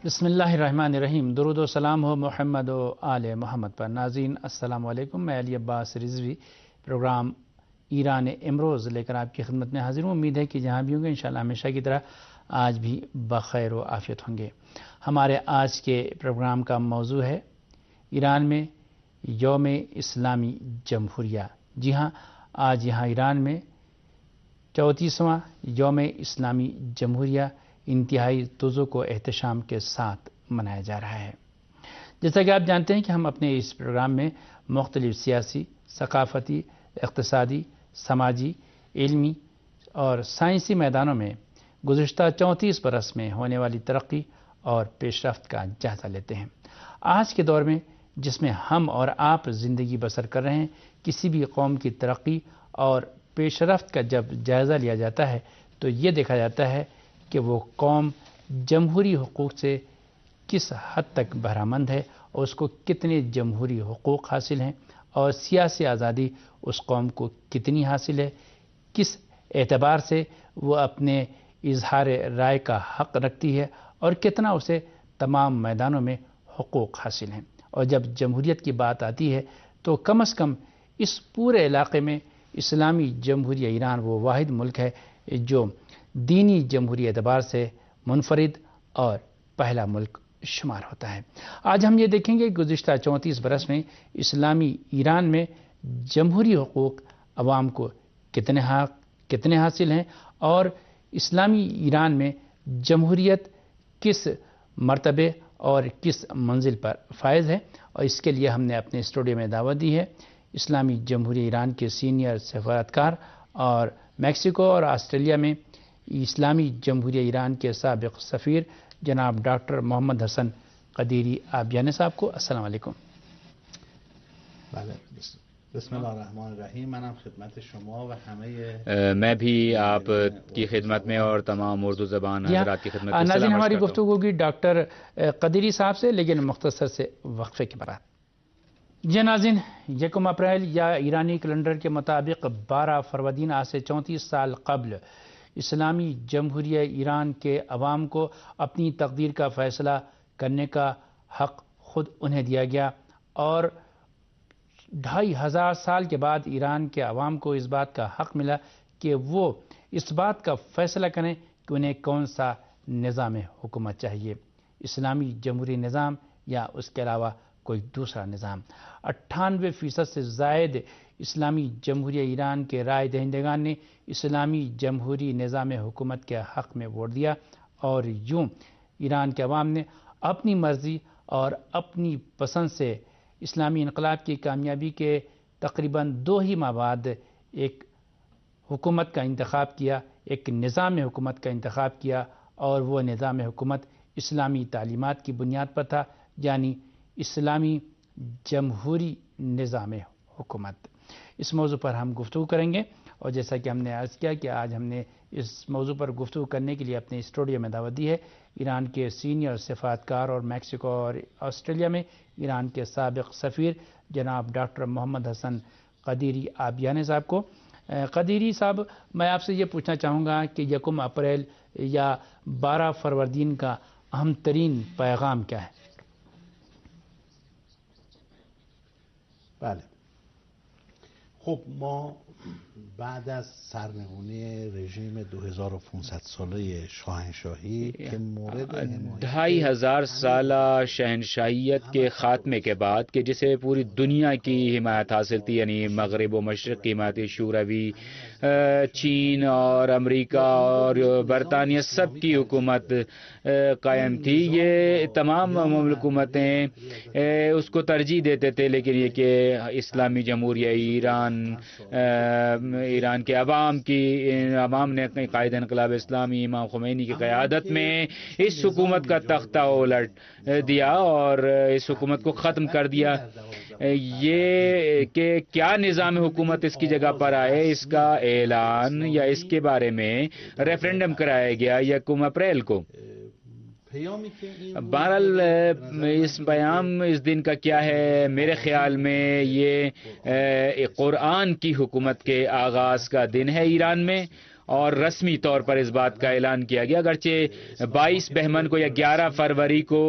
بسم اللہ الرحمن الرحیم. درود و سلام ہو محمد و آل محمد پر. ناظرین السلام علیکم. میں علی عباس رضوی پروگرام ایران امروز لے کر آپ کی خدمت میں حاضر ہوں. امید ہے کہ جہاں بھی ہوں گے انشاءاللہ ہمیشہ کی طرح آج بھی بخیر و عافیت ہوں گے. ہمارے آج کے پروگرام کا موضوع ہے ایران میں یوم اسلامی جمہوریہ. جی ہاں، آج یہاں ایران میں 34واں یوم اسلامی جمہوریہ انتہائی تذوق و احتشام کے ساتھ منایا جا رہا ہے. جیسا کہ آپ جانتے ہیں کہ ہم اپنے اس پروگرام میں مختلف سیاسی، ثقافتی، اقتصادی، سماجی، علمی اور سائنسی میدانوں میں گزشتہ 34 برس میں ہونے والی ترقی اور پیش رفت کا جائزہ لیتے ہیں. آج کے دور میں جس میں ہم اور آپ زندگی بسر کر رہے ہیں، کسی بھی قوم کی ترقی اور پیش رفت کا جب جائزہ لیا جاتا ہے تو یہ دیکھا جاتا ہے کہ وہ قوم جمہوری حقوق سے کس حد تک بہرہ ہے اور اس کو کتنے جمہوری حقوق حاصل ہیں، اور سیاسی آزادی اس قوم کو کتنی حاصل ہے، کس اعتبار سے وہ اپنے اظہار رائے کا حق رکھتی ہے اور کتنا اسے تمام میدانوں میں حقوق حاصل ہیں. اور جب جمہوریت کی بات آتی ہے تو کم از کم اس پورے علاقے میں اسلامی جمہوریہ ایران وہ واحد ملک ہے جو دینی جمہوری اعتبار سے منفرد اور پہلا ملک شمار ہوتا ہے. آج ہم یہ دیکھیں گے کہ گزشتہ 34 برس میں اسلامی ایران میں جمہوری حقوق عوام کو کتنے حاصل ہیں اور اسلامی ایران میں جمہوریت کس مرتبے اور کس منزل پر فائز ہے. اور اس کے لیے ہم نے اپنے اسٹوڈیو میں دعوت دی ہے اسلامی جمہوریہ ایران کے سینئر سفارتکار اور میکسیکو اور آسٹریلیا میں اسلامی جمہوریہ ایران کے سابق سفیر جناب ڈاکٹر محمد حسن قدیری آبیانی صاحب کو. السلام علیکم. بسم اللہ الرحمن الرحیم. منم خدمت شما و همه میں بھی آپ کی خدمت میں اور تمام اردو زبان حضرات کی خدمت میں ناظرین سلام ہماری عرض کرتا گفتگو ہوگی ڈاکٹر قدیری صاحب سے، لیکن مختصر سے وقفے کے بعد. جی ناظرین، 1 اپریل یا ایرانی کیلنڈر کے مطابق 12 فروردین آج سے 34 سال قبل اسلامی جمہوریہ ایران کے عوام کو اپنی تقدیر کا فیصلہ کرنے کا حق خود انہیں دیا گیا، اور 2500 سال کے بعد ایران کے عوام کو اس بات کا حق ملا کہ وہ اس بات کا فیصلہ کریں کہ انہیں کون سا نظام حکومت چاہیے، اسلامی جمہوری نظام یا اس کے علاوہ کوئی دوسرا نظام. 98% سے زائد اسلامی جمہوریہ ایران کے رائے دہندگان نے اسلامی جمہوری نظام حکومت کے حق میں ووٹ دیا، اور یوں ایران کے عوام نے اپنی مرضی اور اپنی پسند سے اسلامی انقلاب کی کامیابی کے تقریباً 2 ہی ماہ بعد ایک حکومت کا انتخاب کیا، ایک نظام حکومت کا انتخاب کیا، اور وہ نظام حکومت اسلامی تعلیمات کی بنیاد پر تھا، یعنی اسلامی جمہوری نظام حکومت. اس موضوع پر ہم گفتگو کریں گے، اور جیسا کہ ہم نے عرض کیا کہ آج ہم نے اس موضوع پر گفتگو کرنے کے لیے اپنے اسٹوڈیو میں دعوت دی ہے ایران کے سینئر سفارتکار اور میکسیکو اور آسٹریلیا میں ایران کے سابق سفیر جناب ڈاکٹر محمد حسن قدیری آبیانی صاحب کو. قدیری صاحب، میں آپ سے یہ پوچھنا چاہوں گا کہ 1 اپریل یا 12 فروردین کا اہم ترین پیغام کیا ہے؟ بله. خب ما بعد از سرنگونی رژیم 2500 ساله شاهنشاهی که مورد 2500 سالہ شہنشاہیت کے خاتمے کے بعد کہ جسے پوری دنیا کی حمایت حاصل تھی، یعنی مغرب و مشرق کی حمایت شوروی، چین اور امریکہ اور برطانیہ سب کی حکومت قائم تھی. یہ تمام حکومتیں اس کو ترجیح دیتے تھے، لیکن یہ کہ اسلامی جمہوریہ ایران کے عوام نے قائد انقلاب اسلامی امام خمینی کی قیادت میں اس حکومت کا تختہ الٹ دیا اور اس حکومت کو ختم کر دیا. یہ کہ کیا نظام حکومت اس کی جگہ پر آئے، اس کا اعلان یا اس کے بارے میں ریفرنڈم کرایا گیا 1 اپریل کو. بہرحال اس پیام اس دن کا کیا ہے؟ میرے خیال میں یہ قرآن کی حکومت کے آغاز کا دن ہے ایران میں، اور رسمی طور پر اس بات کا اعلان کیا گیا. اگرچہ 22 بہمن کو یا 11 فروری کو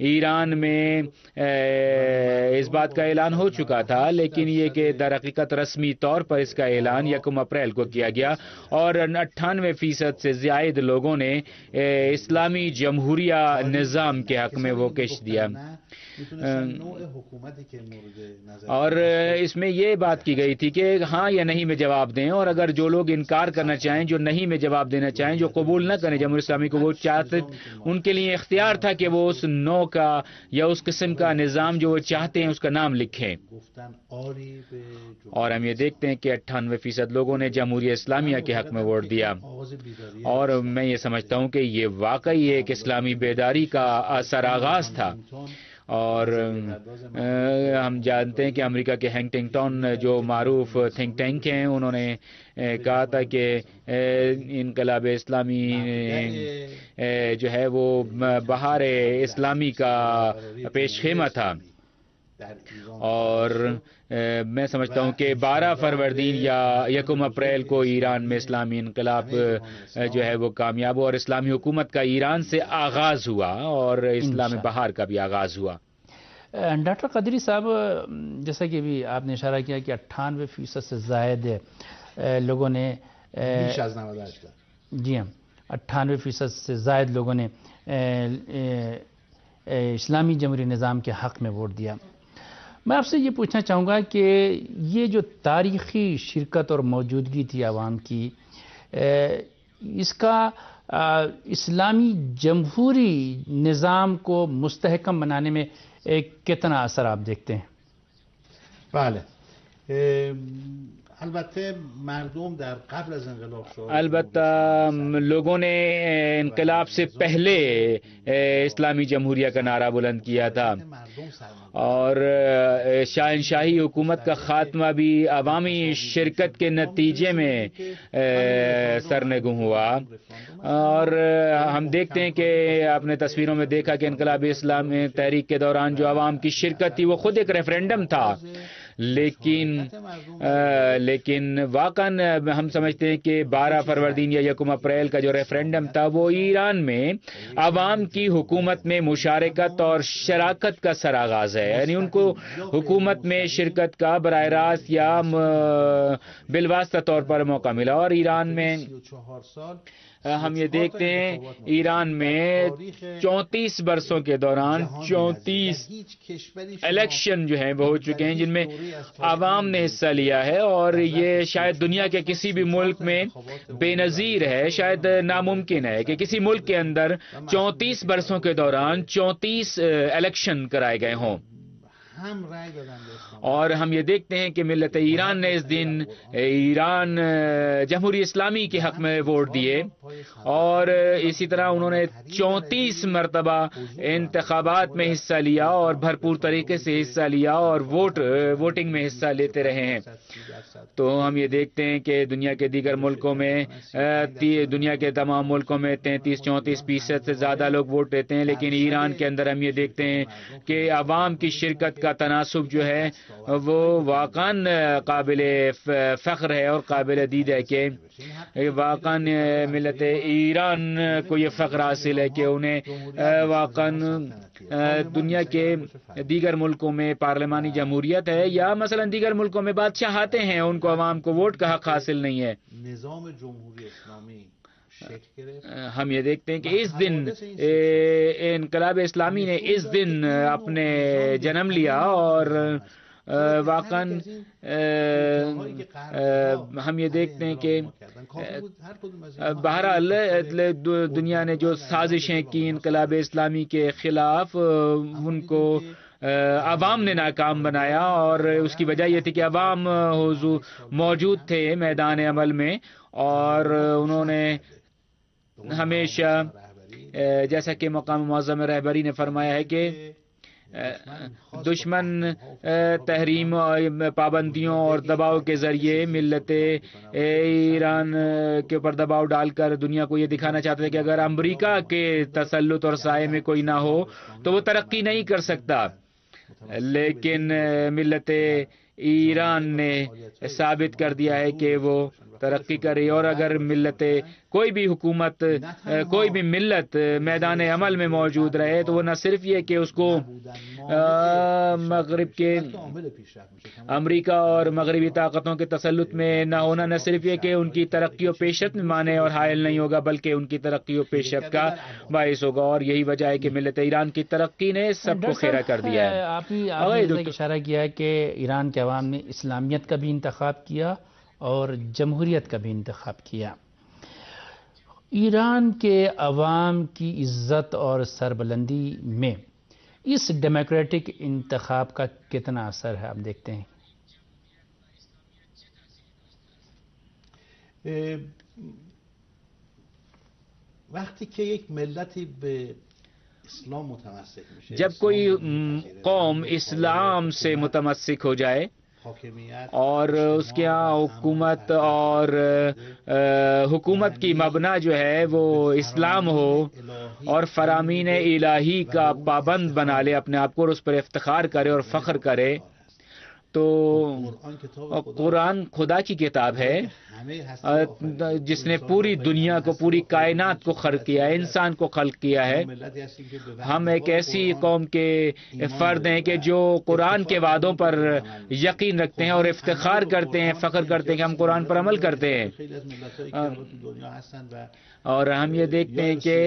ایران میں اس بات کا اعلان ہو چکا تھا، لیکن یہ کہ در حقیقت رسمی طور پر اس کا اعلان 1 اپریل کو کیا گیا اور 98% سے زائد لوگوں نے اسلامی جمہوریہ نظام کے حق میں ووٹش دیا. اور اس میں یہ بات کی گئی تھی کہ ہاں یا نہیں میں جواب دیں، اور اگر جو لوگ انکار کرنا چاہیں، جو نہیں میں جواب دینا چاہیں، جو قبول نہ کریں جمہوریہ اسلامی کو، وہ چاہتے ان کے لیے اختیار تھا کہ وہ اس نوع کا یا اس قسم کا نظام جو وہ چاہتے ہیں اس کا نام لکھیں. اور ہم یہ دیکھتے ہیں کہ 98% لوگوں نے جمہوریہ اسلامیہ کے حق میں ووٹ دیا. اور میں یہ سمجھتا ہوں کہ یہ واقعی ایک اسلامی بیداری کا سرآغاز تھا. اور ہم جانتے ہیں کہ امریکہ کے ہنٹنگٹن جو معروف تھنک ٹینک ہیں، انہوں نے کہا تھا کہ انقلاب اسلامی جو ہے وہ بہار اسلامی کا پیش خیمہ تھا. اور میں سمجھتا ہوں کہ 12 فروردین یا 1 اپریل کو ایران میں اسلامی انقلاب جو ہے وہ کامیاب ہوا اور اسلامی حکومت کا ایران سے آغاز ہوا اور اسلامی بہار کا بھی آغاز ہوا. ڈاکٹر قادری صاحب، جیسا کہ بھی آپ نے اشارہ کیا کہ 98% سے زائد لوگوں نے جی ہاں 98% سے زائد لوگوں نے اسلامی جمہوری نظام کے حق میں ووٹ دیا. میں آپ سے یہ پوچھنا چاہوں گا کہ یہ جو تاریخی شرکت اور موجودگی تھی عوام کی، اس کا اسلامی جمہوری نظام کو مستحکم بنانے میں کتنا اثر آپ دیکھتے ہیں؟ بله، البته مردم در قبل از انقلاب شعار البتہ لوگوں نے انقلاب سے پہلے اسلامی جمہوریہ کا نعرہ بلند کیا تھا اور شاہنشاہی حکومت کا خاتمہ بھی عوامی شرکت کے نتیجے میں سرنگوں ہوا. اور ہم دیکھتے ہیں کہ آپ نے تصویروں میں دیکھا کہ انقلابی اسلام تحریک کے دوران جو عوام کی شرکت تھی وہ خود ایک ریفرینڈم تھا. لیکن واقعاً ہم سمجھتے ہیں کہ 12 فروردین یا 1 اپریل کا جو ریفرینڈم تھا وہ ایران میں عوام کی حکومت میں مشارکت اور شراکت کا سرآغاز ہے. یعنی ان کو حکومت میں شرکت کا براہ راست یا بالواسطہ طور پر موقع ملا. اور ایران میں ہم یہ دیکھتے ہیں ایران میں 34 برسوں کے دوران 34 الیکشن جو ہیں وہ ہو چکے ہیں جن میں عوام نے حصہ لیا ہے، اور یہ شاید دنیا کے کسی بھی ملک میں بے نظیر ہے. شاید ناممکن ہے کہ کسی ملک کے اندر 34 برسوں کے دوران 34 الیکشن کرائے گئے ہوں. اور ہم یہ دیکھتے ہیں کہ ملت ایران نے اس دن ایران جمہوری اسلامی کے حق میں ووٹ دیے، اور اسی طرح انہوں نے 34 مرتبہ انتخابات میں حصہ لیا اور بھرپور طریقے سے حصہ لیا اور ووٹنگ میں حصہ لیتے رہے ہیں. تو ہم یہ دیکھتے ہیں کہ دنیا کے دیگر ملکوں میں دنیا کے تمام ملکوں میں 33-34% سے زیادہ لوگ ووٹ دیتے ہیں، لیکن ایران کے اندر ہم یہ دیکھتے ہیں کہ عوام کی شرکت کا تناسب جو ہے وہ واقعاً قابل فخر ہے اور قابل دید ہے کہ واقعاً ملت ایران کو یہ فخر حاصل ہے کہ انہیں واقعاً دنیا کے دیگر ملکوں میں پارلیمانی جمہوریت ہے یا مثلا دیگر ملکوں میں بادشاہتے ہیں، ان کو عوام کو ووٹ کا حق حاصل نہیں ہے. نظام جمہوری اسلامی ہم یہ دیکھتے ہیں کہ اس دن انقلاب اسلامی نے اس دن اپنے جنم لیا اور واقعاً ہم یہ دیکھتے ہیں کہ بہرحال دنیا نے جو سازشیں کی انقلاب اسلامی کے خلاف ان کو عوام نے ناکام بنایا، اور اس کی وجہ یہ تھی کہ عوام موجود تھے میدان عمل میں، اور انہوں نے ہمیشہ جیسا کہ مقام معظم رہبری نے فرمایا ہے کہ دشمن تحریم پابندیوں اور دباؤ کے ذریعے ملت ایران کے اوپر دباؤ ڈال کر دنیا کو یہ دکھانا چاہتے تھے کہ اگر امریکہ کے تسلط اور سائے میں کوئی نہ ہو تو وہ ترقی نہیں کر سکتا. لیکن ملت ایران نے ثابت کر دیا ہے کہ وہ ترقی کر رہی ہے، اور اگر ملت کوئی بھی حکومت کوئی بھی ملت میدان عمل میں موجود رہے تو وہ نہ صرف یہ کہ اس کو مغرب کے امریکہ اور مغربی طاقتوں کے تسلط میں نہ ہونا، نہ صرف یہ کہ ان کی ترقی و پیشرفت میں مانے اور حائل نہیں ہوگا، بلکہ ان کی ترقی و پیشرفت کا باعث ہوگا، اور یہی وجہ ہے کہ ملت ایران کی ترقی نے سب کو خیرہ کر دیا ہے۔ آپ نے اشارہ کیا ہے کہ ایران کے عوام نے اسلامیت کا بھی انتخاب کیا اور جمہوریت کا بھی انتخاب کیا۔ ایران کے عوام کی عزت اور سربلندی میں اس ڈیموکریٹک انتخاب کا کتنا اثر ہے، آپ دیکھتے ہیں؟ وقتی که یک ملتی به اسلام متمسک میشه، جب کوئی قوم اسلام سے متمسک ہو جائے اور اس کے یہاں حکومت اور حکومت کی مبنا جو ہے وہ اسلام ہو اور فرامین الہی کا پابند بنا لے اپنے آپ کو اور اس پر افتخار کرے اور فخر کرے، تو قرآن خدا کی کتاب ہے جس نے پوری دنیا کو، پوری کائنات کو خلق کیا ہے، انسان کو خلق کیا ہے۔ ہم ایک ایسی قوم کے فرد ہیں کہ جو قرآن کے وعدوں پر یقین رکھتے ہیں اور افتخار کرتے ہیں، فخر کرتے ہیں کہ ہم قرآن پر عمل کرتے ہیں، اور ہم یہ دیکھتے ہیں کہ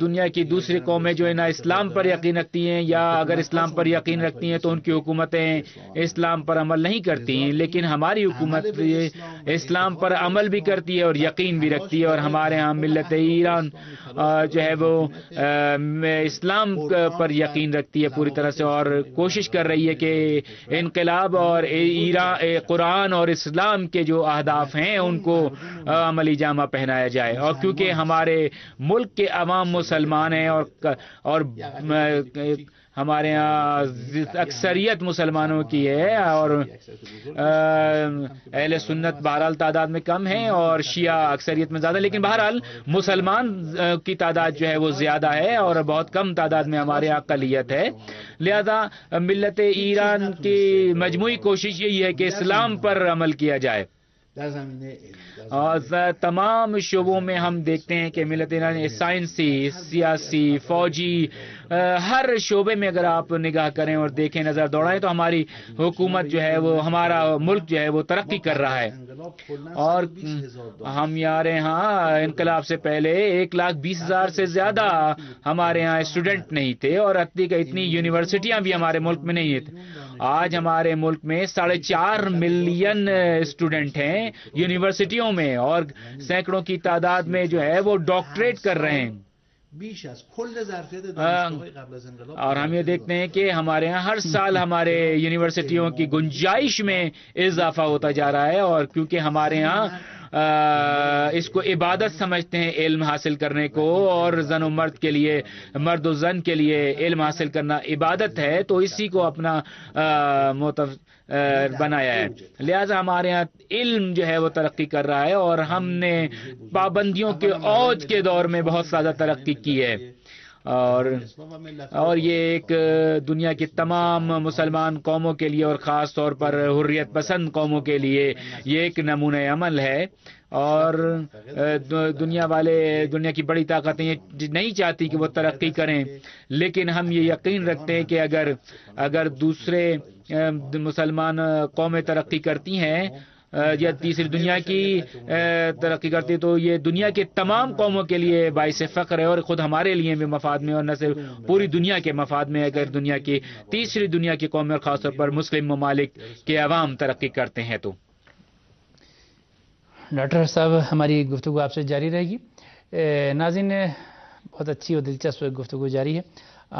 دنیا کی دوسری قومیں جو نہ اسلام پر یقین رکھتی ہیں یا اگر اسلام پر یقین رکھتی ہیں تو ان کی حکومتیں اسلام پر عمل نہیں کرتی ہیں، لیکن ہماری حکومت اسلام پر عمل بھی کرتی ہے اور یقین بھی رکھتی ہے، اور ہمارے ہاں ملت ایران جو ہے وہ اسلام پر یقین رکھتی ہے پوری طرح سے اور کوشش کر رہی ہے کہ انقلاب اور قرآن اور اسلام کے جو اہداف ہیں ان کو عملی جامہ پہنایا جائے۔ اور کیونکہ ہمارے ملک کے عوام مسلمان ہیں اور ہمارے ہاں اکثریت مسلمانوں کی ہے اور اہل سنت بہرحال تعداد میں کم ہیں اور شیعہ اکثریت میں زیادہ، لیکن بہرحال مسلمان کی تعداد جو ہے وہ زیادہ ہے اور بہت کم تعداد میں ہمارے یہاں اقلیت ہے، لہذا ملت ایران کی مجموعی کوشش یہی ہے کہ اسلام پر عمل کیا جائے۔ اور تمام شعبوں میں ہم دیکھتے ہیں کہ ملت ایران سائنسی، سیاسی، فوجی، ہر شعبے میں اگر آپ نگاہ کریں اور دیکھیں، نظر دوڑائیں تو ہماری حکومت جو ہے وہ، ہمارا ملک جو ہے وہ ترقی کر رہا ہے۔ اور ہم یہاں انقلاب سے پہلے 1,20,000 سے زیادہ ہمارے یہاں اسٹوڈنٹ نہیں تھے اور اتنی یونیورسٹیاں بھی ہمارے ملک میں نہیں تھیں۔ آج ہمارے ملک میں 4.5 ملین اسٹوڈنٹ ہیں یونیورسٹیوں میں اور سینکڑوں کی تعداد میں جو ہے وہ ڈاکٹریٹ کر رہے ہیں، اور ہم یہ دیکھتے ہیں کہ ہمارے یہاں ہر سال ہمارے یونیورسٹیوں کی گنجائش میں اضافہ ہوتا جا رہا ہے، اور کیونکہ ہمارے یہاں اس کو عبادت سمجھتے ہیں علم حاصل کرنے کو، اور زن و مرد کے لیے، مرد و زن کے لیے علم حاصل کرنا عبادت ہے، تو اسی کو اپنا بنایا ہے، لہذا ہمارے ہاں علم جو ہے وہ ترقی کر رہا ہے اور ہم نے پابندیوں کے اوج کے دور میں بہت زیادہ ترقی کی ہے، اور یہ ایک دنیا کی تمام مسلمان قوموں کے لیے اور خاص طور پر حریت پسند قوموں کے لیے یہ ایک نمونہ عمل ہے۔ اور دنیا کی بڑی طاقتیں نہیں چاہتی کہ وہ ترقی کریں، لیکن ہم یہ یقین رکھتے ہیں کہ اگر دوسرے مسلمان قومیں ترقی کرتی ہیں یا تیسری دنیا کی ترقی کرتی تو یہ دنیا کے تمام قوموں کے لیے باعث فخر ہے اور خود ہمارے لیے بھی مفاد میں، اور نہ صرف پوری دنیا کے مفاد میں اگر دنیا کی تیسری دنیا کی قومیں اور خاص طور پر مسلم ممالک کے عوام ترقی کرتے ہیں تو۔ ڈاکٹر صاحب، ہماری گفتگو آپ سے جاری رہے گی۔ ناظرین، بہت اچھی اور دلچسپ گفتگو جاری ہے۔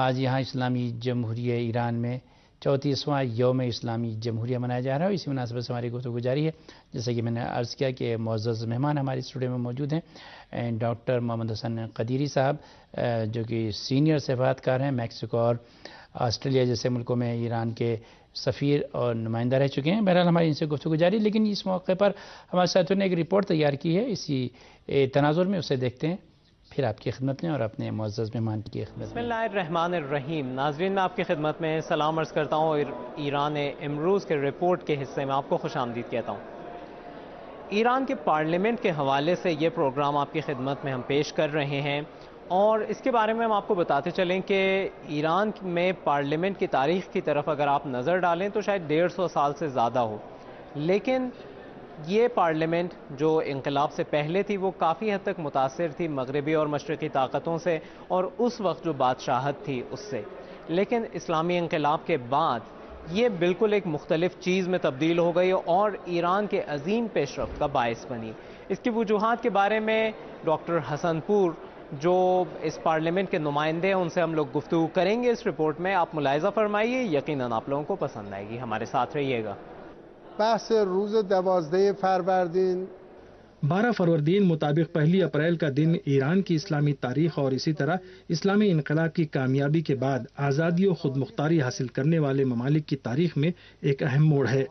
آج یہاں اسلامی جمہوریہ ایران میں 34واں یوم اسلامی جمہوریہ منایا جا رہا ہے، اسی مناسبت سے ہماری گفتگو جاری ہے۔ جیسا کہ میں نے عرض کیا کہ معزز مہمان ہمارے اسٹوڈیو میں موجود ہیں، ڈاکٹر محمد حسن قدیری صاحب جو کہ سینئر سفارتکار ہیں، میکسیکو اور آسٹریلیا جیسے ملکوں میں ایران کے سفیر اور نمائندہ رہ چکے ہیں۔ بہرحال ہماری ان سے گفتگو جاری، لیکن اس موقع پر ہمارے ساتھیوں نے ایک رپورٹ تیار کی ہے، اسی تناظر میں اسے دیکھتے ہیں، پھر آپ کی خدمت میں اور اپنے معزز مہمان کی خدمت میں۔ بسم اللہ الرحمن الرحیم۔ ناظرین، میں آپ کی خدمت میں سلام عرض کرتا ہوں اور ایران امروز کے رپورٹ کے حصے میں آپ کو خوش آمدید کہتا ہوں۔ ایران کے پارلیمنٹ کے حوالے سے یہ پروگرام آپ کی خدمت میں ہم پیش کر رہے ہیں، اور اس کے بارے میں ہم آپ کو بتاتے چلیں کہ ایران میں پارلیمنٹ کی تاریخ کی طرف اگر آپ نظر ڈالیں تو شاید 150 سال سے زیادہ ہو، لیکن یہ پارلیمنٹ جو انقلاب سے پہلے تھی وہ کافی حد تک متاثر تھی مغربی اور مشرقی طاقتوں سے اور اس وقت جو بادشاہت تھی اس سے، لیکن اسلامی انقلاب کے بعد یہ بالکل ایک مختلف چیز میں تبدیل ہو گئی اور ایران کے عظیم پیش رفت کا باعث بنی۔ اس کی وجوہات کے بارے میں ڈاکٹر حسن پور جو اس پارلیمنٹ کے نمائندے ہیں ان سے ہم لوگ گفتگو کریں گے اس رپورٹ میں، آپ ملاحظہ فرمائیے، یقیناً آپ لوگوں کو پسند آئے گی، ہمارے ساتھ رہیے گا۔ بحث روز 12 فروردین 12 فروردین مطابق 1 اپریل کا دن ایران کی اسلامی تاریخ اور اسی طرح اسلامی انقلاب کی کامیابی کے بعد آزادی و خود مختاری حاصل کرنے والے ممالک کی تاریخ میں ایک اہم موڑ ہے۔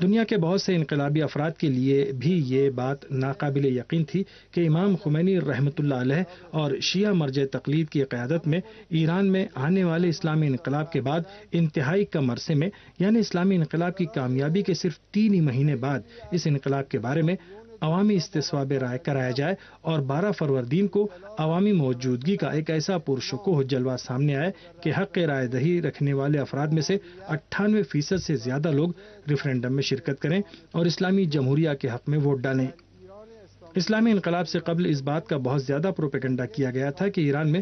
دنیا کے بہت سے انقلابی افراد کے لیے بھی یہ بات ناقابل یقین تھی کہ امام خمینی رحمۃ اللہ علیہ اور شیعہ مرجع تقلید کی قیادت میں ایران میں آنے والے اسلامی انقلاب کے بعد انتہائی کم عرصے میں، یعنی اسلامی انقلاب کی کامیابی کے صرف 3 ہی مہینے بعد، اس انقلاب کے بارے میں عوامی استصواب رائے کرایا جائے اور 12 فروردین کو عوامی موجودگی کا ایک ایسا پرشکوہ جلوہ سامنے آئے کہ حق رائے دہی رکھنے والے افراد میں سے 98% سے زیادہ لوگ ریفرینڈم میں شرکت کریں اور اسلامی جمہوریہ کے حق میں ووٹ ڈالیں۔ اسلامی انقلاب سے قبل اس بات کا بہت زیادہ پروپیگنڈا کیا گیا تھا کہ ایران میں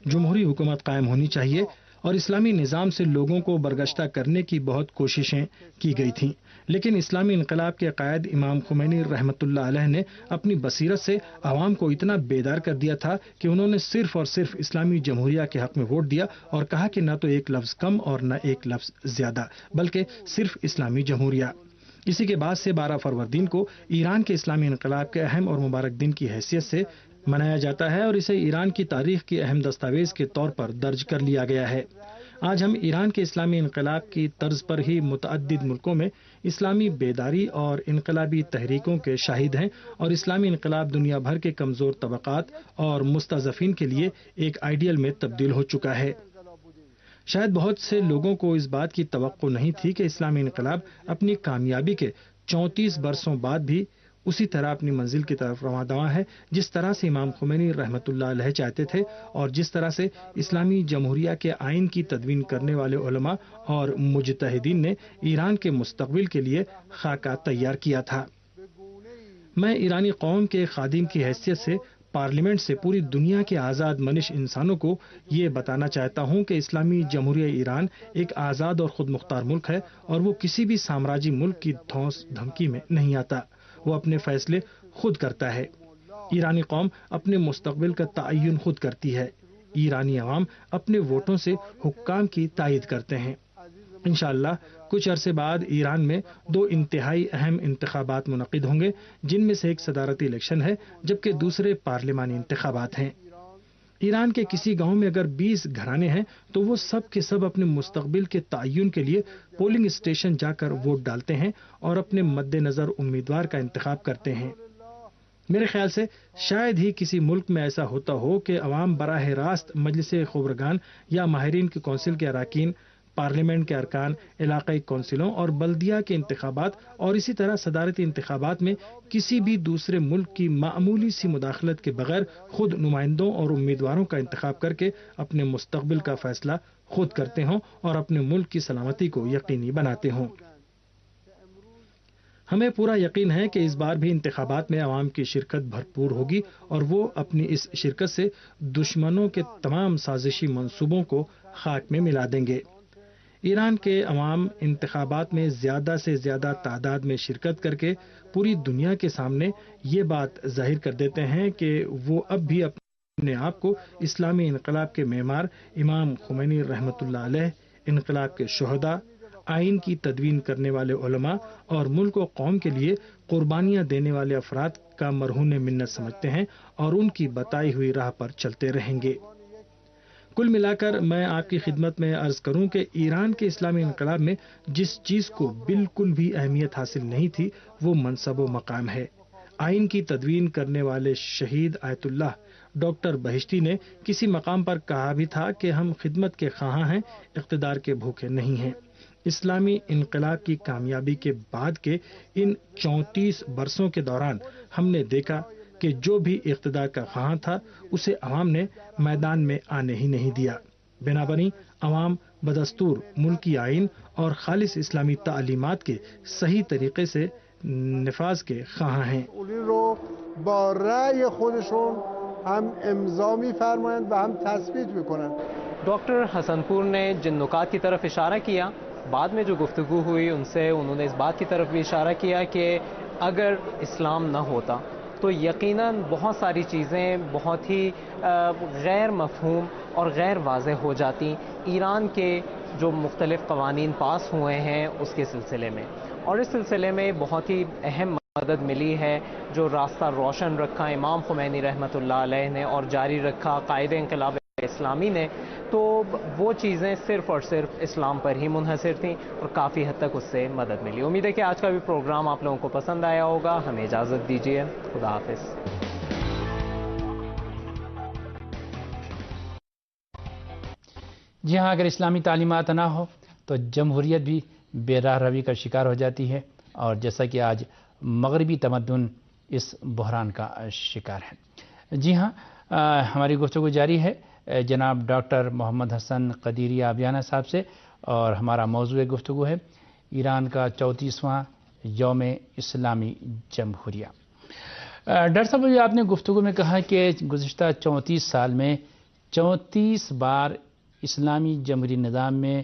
جمہوری حکومت قائم ہونی چاہیے اور اسلامی نظام سے لوگوں کو برگشتہ کرنے کی بہت کوششیں کی گئی تھیں، لیکن اسلامی انقلاب کے قائد امام خمینی رحمۃ اللہ علیہ نے اپنی بصیرت سے عوام کو اتنا بیدار کر دیا تھا کہ انہوں نے صرف اور صرف اسلامی جمہوریہ کے حق میں ووٹ دیا اور کہا کہ نہ تو ایک لفظ کم اور نہ ایک لفظ زیادہ، بلکہ صرف اسلامی جمہوریہ۔ اسی کے بعد سے 12 فروردین کو ایران کے اسلامی انقلاب کے اہم اور مبارک دن کی حیثیت سے منایا جاتا ہے اور اسے ایران کی تاریخ کی اہم دستاویز کے طور پر درج کر لیا گیا ہے۔ آج ہم ایران کے اسلامی انقلاب کی طرز پر ہی متعدد ملکوں میں اسلامی بیداری اور انقلابی تحریکوں کے شاہد ہیں اور اسلامی انقلاب دنیا بھر کے کمزور طبقات اور مستضعفین کے لیے ایک آئیڈیل میں تبدیل ہو چکا ہے۔ شاید بہت سے لوگوں کو اس بات کی توقع نہیں تھی کہ اسلامی انقلاب اپنی کامیابی کے 34 برسوں بعد بھی اسی طرح اپنی منزل کی طرف رواں دواں ہے جس طرح سے امام خمینی رحمۃ اللہ علیہ چاہتے تھے اور جس طرح سے اسلامی جمہوریہ کے آئین کی تدوین کرنے والے علماء اور مجتہدین نے ایران کے مستقبل کے لیے خاکہ تیار کیا تھا۔ میں ایرانی قوم کے خادم کی حیثیت سے پارلیمنٹ سے پوری دنیا کے آزاد منش انسانوں کو یہ بتانا چاہتا ہوں کہ اسلامی جمہوریہ ایران ایک آزاد اور خود مختار ملک ہے اور وہ کسی بھی سامراجی ملک کی دھونس دھمکی میں نہیں آتا، وہ اپنے فیصلے خود کرتا ہے۔ ایرانی قوم اپنے مستقبل کا تعین خود کرتی ہے، ایرانی عوام اپنے ووٹوں سے حکام کی تائید کرتے ہیں۔ انشاءاللہ کچھ عرصے بعد ایران میں 2 انتہائی اہم انتخابات منعقد ہوں گے، جن میں سے ایک صدارتی الیکشن ہے جبکہ دوسرے پارلیمانی انتخابات ہیں۔ ایران کے کسی گاؤں میں اگر 20 گھرانے ہیں تو وہ سب کے سب اپنے مستقبل کے تعین کے لیے پولنگ اسٹیشن جا کر ووٹ ڈالتے ہیں اور اپنے مد نظر امیدوار کا انتخاب کرتے ہیں۔ میرے خیال سے شاید ہی کسی ملک میں ایسا ہوتا ہو کہ عوام براہ راست مجلس خبرگان یا ماہرین کی کونسل کے اراکین، پارلیمنٹ کے ارکان، علاقائی کونسلوں اور بلدیہ کے انتخابات اور اسی طرح صدارتی انتخابات میں کسی بھی دوسرے ملک کی معمولی سی مداخلت کے بغیر خود نمائندوں اور امیدواروں کا انتخاب کر کے اپنے مستقبل کا فیصلہ خود کرتے ہوں اور اپنے ملک کی سلامتی کو یقینی بناتے ہوں۔ ہمیں پورا یقین ہے کہ اس بار بھی انتخابات میں عوام کی شرکت بھرپور ہوگی اور وہ اپنی اس شرکت سے دشمنوں کے تمام سازشی منصوبوں کو خاک میں ملا دیں گے۔ ایران کے عوام انتخابات میں زیادہ سے زیادہ تعداد میں شرکت کر کے پوری دنیا کے سامنے یہ بات ظاہر کر دیتے ہیں کہ وہ اب بھی اپنے آپ کو اسلامی انقلاب کے معمار امام خمینی رحمۃ اللہ علیہ، انقلاب کے شہداء، آئین کی تدوین کرنے والے علماء اور ملک و قوم کے لیے قربانیاں دینے والے افراد کا مرہون منت سمجھتے ہیں اور ان کی بتائی ہوئی راہ پر چلتے رہیں گے۔ کل ملا کر میں آپ کی خدمت میں عرض کروں کہ ایران کے اسلامی انقلاب میں جس چیز کو بالکل بھی اہمیت حاصل نہیں تھی وہ منصب و مقام ہے۔ آئین کی تدوین کرنے والے شہید آیت اللہ ڈاکٹر بہشتی نے کسی مقام پر کہا بھی تھا کہ ہم خدمت کے خواہاں ہیں، اقتدار کے بھوکے نہیں ہیں۔ اسلامی انقلاب کی کامیابی کے بعد کے ان 34 برسوں کے دوران ہم نے دیکھا کہ جو بھی اقتدار کا خواہاں تھا اسے عوام نے میدان میں آنے ہی نہیں دیا۔ بنابراین عوام بدستور ملکی آئین اور خالص اسلامی تعلیمات کے صحیح طریقے سے نفاذ کے خواہاں ہیں۔ مسئولین رو با رأی خودشون هم امضا می‌فرمایند و هم تثبیت می‌کنند۔ ڈاکٹر حسن پور نے جن نکات کی طرف اشارہ کیا، بعد میں جو گفتگو ہوئی ان سے انہوں نے اس بات کی طرف بھی اشارہ کیا کہ اگر اسلام نہ ہوتا تو یقیناً بہت ساری چیزیں بہت ہی غیر مفہوم اور غیر واضح ہو جاتی ایران کے جو مختلف قوانین پاس ہوئے ہیں اس کے سلسلے میں، اور اس سلسلے میں بہت ہی اہم مدد ملی ہے جو راستہ روشن رکھا امام خمینی رحمۃ اللہ علیہ نے اور جاری رکھا قائد انقلاب اسلامی نے، تو وہ چیزیں صرف اور صرف اسلام پر ہی منحصر تھیں اور کافی حد تک اس سے مدد ملی۔ امید ہے کہ آج کا بھی پروگرام آپ لوگوں کو پسند آیا ہوگا۔ ہمیں اجازت دیجیے، خدا حافظ۔ جی ہاں، اگر اسلامی تعلیمات نہ ہو تو جمہوریت بھی بے راہ روی کا شکار ہو جاتی ہے، اور جیسا کہ آج مغربی تمدن اس بحران کا شکار ہے۔ جی ہاں، ہماری گفتگو جاری ہے جناب ڈاکٹر محمد حسن قدیری آبیانہ صاحب سے، اور ہمارا موضوع گفتگو ہے ایران کا 34واں یوم اسلامی جمہوریہ۔ ڈاکٹر صاحب، آپ نے گفتگو میں کہا کہ گزشتہ 34 سال میں 34 بار اسلامی جمہوری نظام میں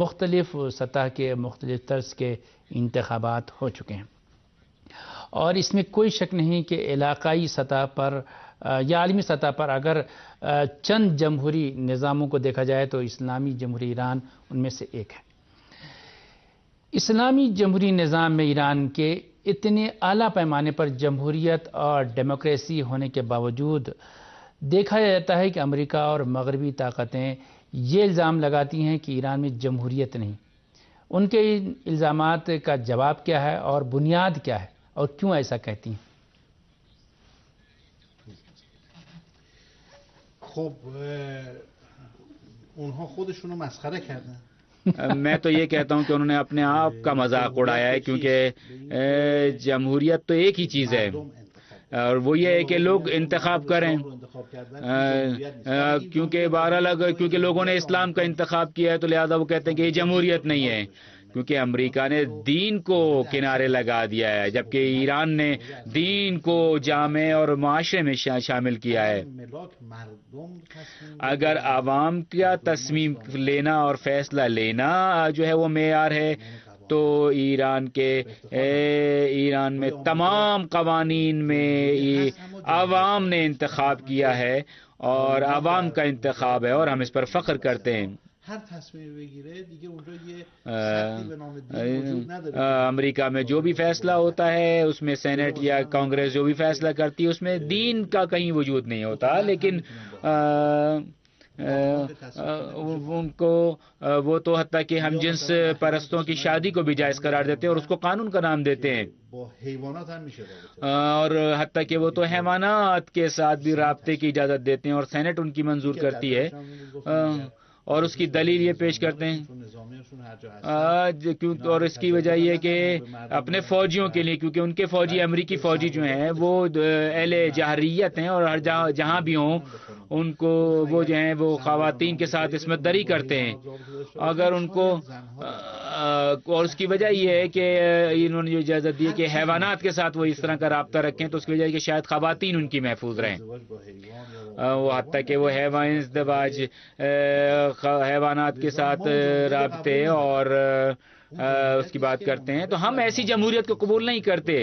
مختلف سطح کے مختلف طرز کے انتخابات ہو چکے ہیں، اور اس میں کوئی شک نہیں کہ علاقائی سطح پر یا عالمی سطح پر اگر چند جمہوری نظاموں کو دیکھا جائے تو اسلامی جمہوری ایران ان میں سے ایک ہے۔ اسلامی جمہوری نظام میں ایران کے اتنے اعلیٰ پیمانے پر جمہوریت اور ڈیموکریسی ہونے کے باوجود دیکھا جاتا ہے کہ امریکہ اور مغربی طاقتیں یہ الزام لگاتی ہیں کہ ایران میں جمہوریت نہیں۔ ان کے الزامات کا جواب کیا ہے اور بنیاد کیا ہے، اور کیوں ایسا کہتی ہیں؟ خب اونها خودشونو مسخره کردن۔ میں تو یہ کہتا ہوں کہ انہوں نے اپنے آپ کا مذاق اڑایا ہے، کیونکہ جمہوریت تو ایک ہی چیز ہے، اور وہ یہ ہے کہ لوگ انتخاب کریں، کیونکہ بہرحال کیونکہ لوگوں نے اسلام کا انتخاب کیا ہے تو لہذا وہ کہتے ہیں کہ یہ جمہوریت نہیں ہے، کیونکہ امریکہ نے دین کو کنارے لگا دیا ہے، جبکہ ایران نے دین کو جامع اور معاشرے میں شامل کیا ہے۔ اگر عوام کا تصمیم لینا اور فیصلہ لینا جو ہے وہ معیار ہے، تو ایران میں تمام قوانین میں عوام نے انتخاب کیا ہے، اور عوام کا انتخاب ہے، اور ہم اس پر فخر کرتے ہیں۔ امریکہ میں جو بھی فیصلہ ہوتا ہے اس میں سینٹ یا کانگریس جو بھی فیصلہ کرتی ہے اس میں دین کا کہیں وجود نہیں ہوتا، لیکن ان کو وہ تو حتیٰ کہ ہم جنس پرستوں کی شادی کو بھی جائز قرار دیتے ہیں اور اس کو قانون کا نام دیتے ہیں، اور حتیٰ کہ وہ تو حیوانات کے ساتھ بھی رابطے کی اجازت دیتے ہیں، اور سینٹ ان کی منظور کرتی ہے، اور اس کی دلیل یہ پیش کرتے ہیں، اور اس کی وجہ یہ کہ اپنے فوجیوں کے لیے، کیونکہ ان کے فوجی امریکی فوجی جو ہیں وہ اہل جہریت ہیں، اور ہر جہاں بھی ہوں ان کو وہ جو ہیں وہ خواتین کے ساتھ عصمت دری کرتے ہیں، اگر ان کو، اور اس کی وجہ یہ ہے کہ انہوں نے جو اجازت دی ہے کہ حیوانات کے ساتھ وہ اس طرح کا رابطہ رکھیں، تو اس کی وجہ ہے کہ شاید خواتین ان کی محفوظ رہیں، وہ حتیٰ کہ وہ ازدواج حیوانات کے ساتھ رابطے اور اس کی بات کرتے ہیں، تو ہم ایسی جمہوریت کو قبول نہیں کرتے،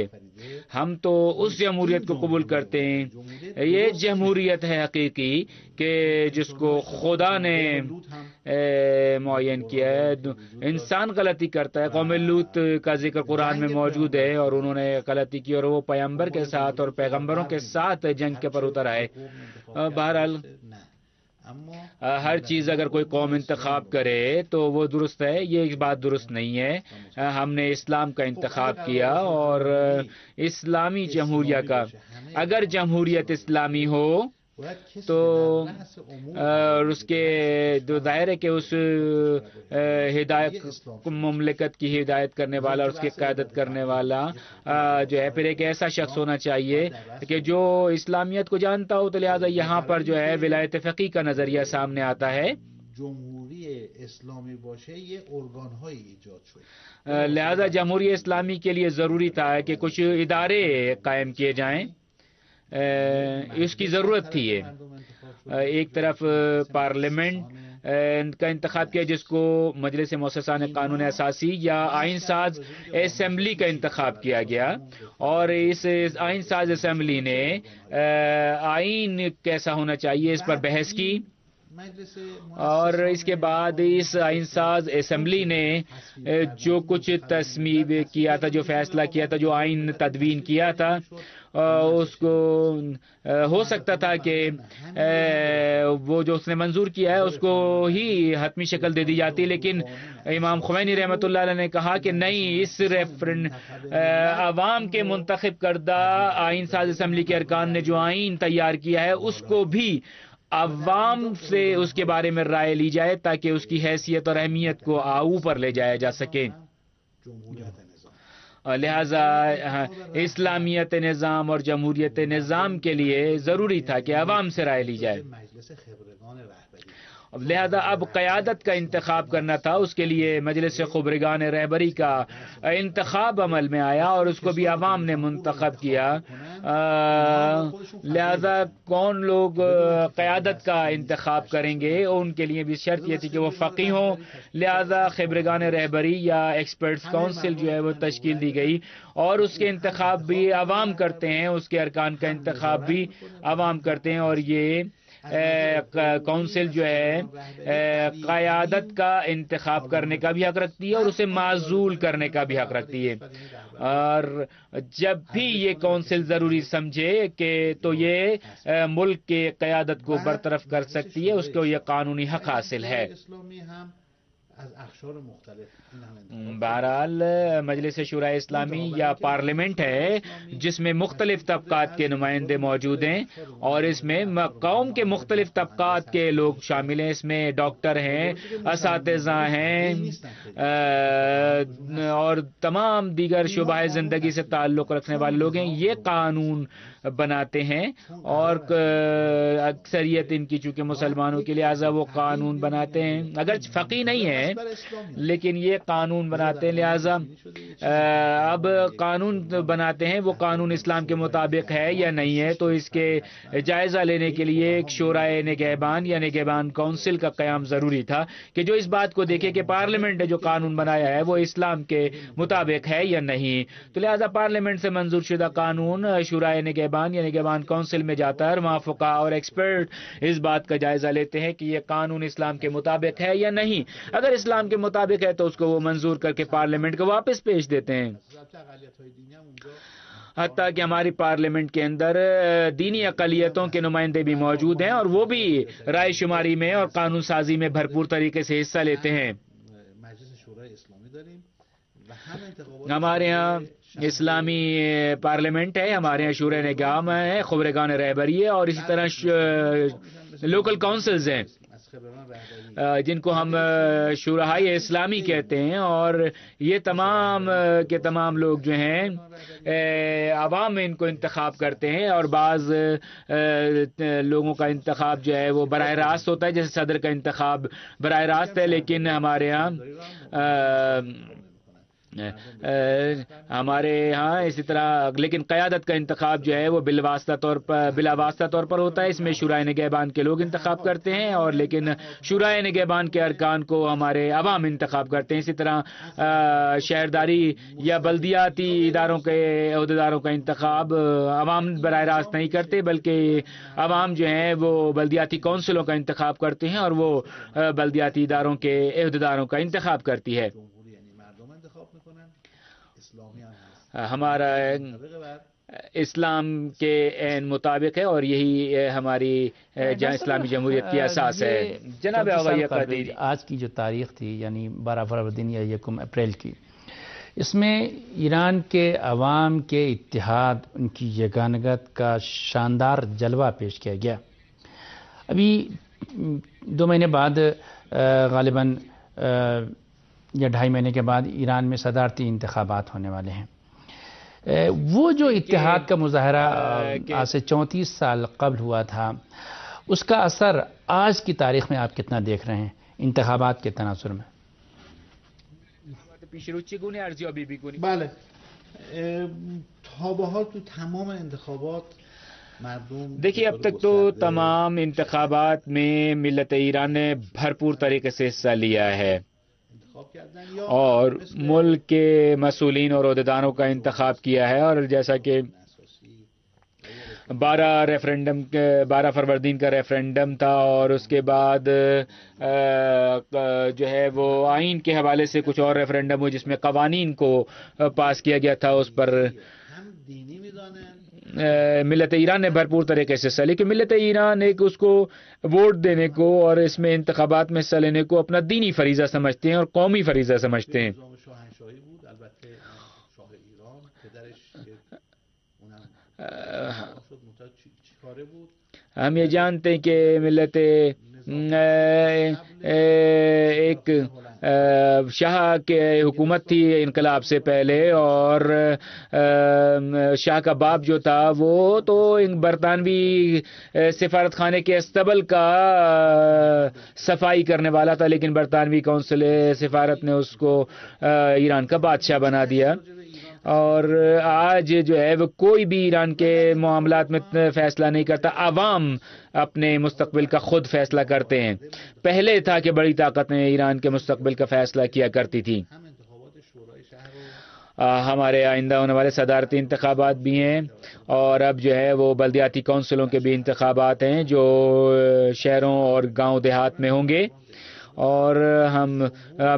ہم تو اس جمہوریت کو قبول کرتے ہیں، یہ جمہوریت ہے حقیقی کہ جس کو خدا نے معین کیا ہے۔ انسان غلطی کرتا ہے، قوم لوط کا ذکر قرآن میں موجود ہے، اور انہوں نے غلطی کی اور وہ پیغمبر کے ساتھ اور پیغمبروں کے ساتھ جنگ کے پر اتر آئے۔ بہرحال ہر چیز اگر کوئی قوم انتخاب کرے تو وہ درست ہے، یہ بات درست نہیں ہے، ہم نے اسلام کا انتخاب کیا اور اسلامی جمہوریہ کا۔ اگر جمہوریت اسلامی ہو تو اس کے جو ظاہر ہے کہ اس ہدایت مملکت کی ہدایت کرنے والا اور اس کی قیادت کرنے والا جو ہے پھر ایک ایسا شخص ہونا چاہیے کہ جو اسلامیت کو جانتا ہو. تو لہٰذا یہاں پر جو ہے ولایت فقیہ کا نظریہ سامنے آتا ہے. لہذا جمہوری اسلامی کے لیے ضروری تھا کہ کچھ ادارے قائم کیے جائیں. اس کی ضرورت تھی. ایک طرف پارلیمنٹ کا انتخاب کیا جس کو مجلس مؤسسان قانون اساسی یا آئین ساز اسمبلی کا انتخاب کیا گیا، اور اس آئین ساز اسمبلی نے آئین کیسا ہونا چاہیے اس پر بحث کی، اور اس کے بعد اس آئین ساز اسمبلی نے جو کچھ تصمیب کیا تھا، جو فیصلہ کیا تھا، جو آئین تدوین کیا تھا، اس کو ہو سکتا تھا کہ وہ جو اس نے منظور کیا ہے اس کو ہی حتمی شکل دے دی جاتی، لیکن امام خمینی رحمۃ اللہ علیہ نے کہا کہ نہیں، اس عوام کے منتخب کردہ آئین ساز اسمبلی کے ارکان نے جو آئین تیار کیا ہے اس کو بھی عوام سے اس کے بارے میں رائے لی جائے تاکہ اس کی حیثیت اور اہمیت کو اوپر لے جایا جا سکے. لہذا اسلامیت نظام اور جمہوریت نظام کے لیے ضروری تھا کہ عوام سے رائے لی جائے. لہذا اب قیادت کا انتخاب کرنا تھا، اس کے لیے مجلس خبرگان رہبری کا انتخاب عمل میں آیا اور اس کو بھی عوام نے منتخب کیا. لہذا کون لوگ قیادت کا انتخاب کریں گے ان کے لیے بھی شرط یہ تھی کہ وہ فقیہ ہوں. لہذا خبرگان رہبری یا ایکسپرٹس کونسل جو ہے وہ تشکیل دی گئی اور اس کے انتخاب بھی عوام کرتے ہیں، اس کے ارکان کا انتخاب بھی عوام کرتے ہیں، اور یہ کونسل جو ہے قیادت کا انتخاب کرنے کا بھی حق رکھتی ہے اور اسے معزول کرنے کا بھی حق رکھتی ہے. اور جب بھی یہ کونسل ضروری سمجھے کہ تو یہ ملک کے قیادت کو برطرف کر سکتی ہے، اس کو یہ قانونی حق حاصل ہے. بہرحال مجلس شورائے اسلامی یا پارلیمنٹ ہے جس میں مختلف طبقات کے نمائندے موجود ہیں، اور اس میں قوم کے مختلف طبقات کے لوگ شامل ہیں. اس میں ڈاکٹر ہیں، اساتذہ ہیں، اور تمام دیگر شعبہ زندگی سے تعلق رکھنے والے لوگ ہیں. یہ قانون بناتے ہیں، اور اکثریت ان کی چونکہ مسلمانوں کے لہٰذا وہ قانون بناتے ہیں، اگر فقیہ نہیں ہے لیکن یہ قانون بناتے ہیں. لہٰذا اب قانون بناتے ہیں، وہ قانون اسلام کے مطابق ہے یا نہیں ہے، تو اس کے جائزہ لینے کے لیے ایک شورائے نگہبان یا نگہبان کونسل کا قیام ضروری تھا کہ جو اس بات کو دیکھے کہ پارلیمنٹ نے جو قانون بنایا ہے وہ اسلام کے مطابق ہے یا نہیں. تو لہٰذا پارلیمنٹ سے منظور شدہ قانون شورائے نگہبان یا نگہبان کونسل میں جاتا ہے، اور وہاں فقہا اور ایکسپرٹ اس بات کا جائزہ لیتے ہیں کہ یہ قانون اسلام کے مطابق ہے یا نہیں. اگر اسلام کے مطابق ہے تو اس کو وہ منظور کر کے پارلیمنٹ کو واپس پیش دیتے ہیں. حتیٰ کہ ہماری پارلیمنٹ کے اندر دینی اقلیتوں کے نمائندے بھی موجود ہیں، اور وہ بھی رائے شماری میں اور قانون سازی میں بھرپور طریقے سے حصہ لیتے ہیں. ہمارے ہاں اسلامی پارلیمنٹ ہے، ہمارے یہاں شورائے نگہبان ہے، خبرگان رہبری ہے، اور اسی طرح لوکل کونسلز ہیں جن کو ہم شورائے اسلامی کہتے ہیں. اور یہ تمام کے تمام لوگ جو ہیں عوام ان کو انتخاب کرتے ہیں، اور بعض لوگوں کا انتخاب جو ہے وہ براہ راست ہوتا ہے، جیسے صدر کا انتخاب براہ راست ہے. لیکن ہمارے ہاں اسی طرح لیکن قیادت کا انتخاب جو ہے وہ بلا واسطہ طور پر ہوتا ہے. اس میں شورائے نگہبان کے لوگ انتخاب کرتے ہیں، اور لیکن شورائے نگہبان کے ارکان کو ہمارے عوام انتخاب کرتے ہیں. اسی طرح شہرداری یا بلدیاتی اداروں کے عہدیداروں کا انتخاب عوام براہ راست نہیں کرتے، بلکہ عوام جو ہیں وہ بلدیاتی کونسلوں کا انتخاب کرتے ہیں، اور وہ بلدیاتی اداروں کے عہدیداروں کا انتخاب کرتی ہے. ہمارا اسلام کے عین مطابق ہے، اور یہی ہماری اسلامی جمہوریت کی اساس ہے. جناب قدیر، آج کی جو تاریخ تھی یعنی 12 فروردین یا 1 اپریل کی، اس میں ایران کے عوام کے اتحاد، ان کی یگانگت کا شاندار جلوہ پیش کیا گیا. ابھی 2 مہینے بعد غالباً یا 2.5 مہینے کے بعد ایران میں صدارتی انتخابات ہونے والے ہیں. وہ جو اتحاد کا مظاہرہ آج سے 34 سال قبل ہوا تھا، اس کا اثر آج کی تاریخ میں آپ کتنا دیکھ رہے ہیں انتخابات کے تناظر میں؟ بله تا به حال تو تمام انتخابات مردم دیکھیے، اب تک تو تمام انتخابات میں ملت ایران نے بھرپور طریقے سے حصہ لیا ہے اور ملک کے مسئولین اور عہدیداروں کا انتخاب کیا ہے، اور جیسا کہ 12 فروردین کا ریفرنڈم تھا، اور اس کے بعد جو ہے وہ آئین کے حوالے سے کچھ اور ریفرنڈم ہوئے جس میں قوانین کو پاس کیا گیا تھا. اس پر ملت ایران نے بھرپور طریقے سے حصہ لیا کہ ملت ایران ایک اس کو ووٹ دینے کو اور اس میں انتخابات میں حصہ لینے کو اپنا دینی فریضہ سمجھتے ہیں اور قومی فریضہ سمجھتے ہیں. ہم یہ جانتے ہیں کہ ملت ایک شاہ کے حکومت تھی انقلاب سے پہلے، اور شاہ کا باپ جو تھا وہ تو برطانوی سفارت خانے کے استبل کا صفائی کرنے والا تھا، لیکن برطانوی کونسل سفارت نے اس کو ایران کا بادشاہ بنا دیا. اور آج جو ہے وہ کوئی بھی ایران کے معاملات میں فیصلہ نہیں کرتا، عوام اپنے مستقبل کا خود فیصلہ کرتے ہیں. پہلے تھا کہ بڑی طاقتیں ایران کے مستقبل کا فیصلہ کیا کرتی تھی. ہمارے آئندہ ہونے والے صدارتی انتخابات بھی ہیں، اور اب جو ہے وہ بلدیاتی کونسلوں کے بھی انتخابات ہیں جو شہروں اور گاؤں دیہات میں ہوں گے، اور ہم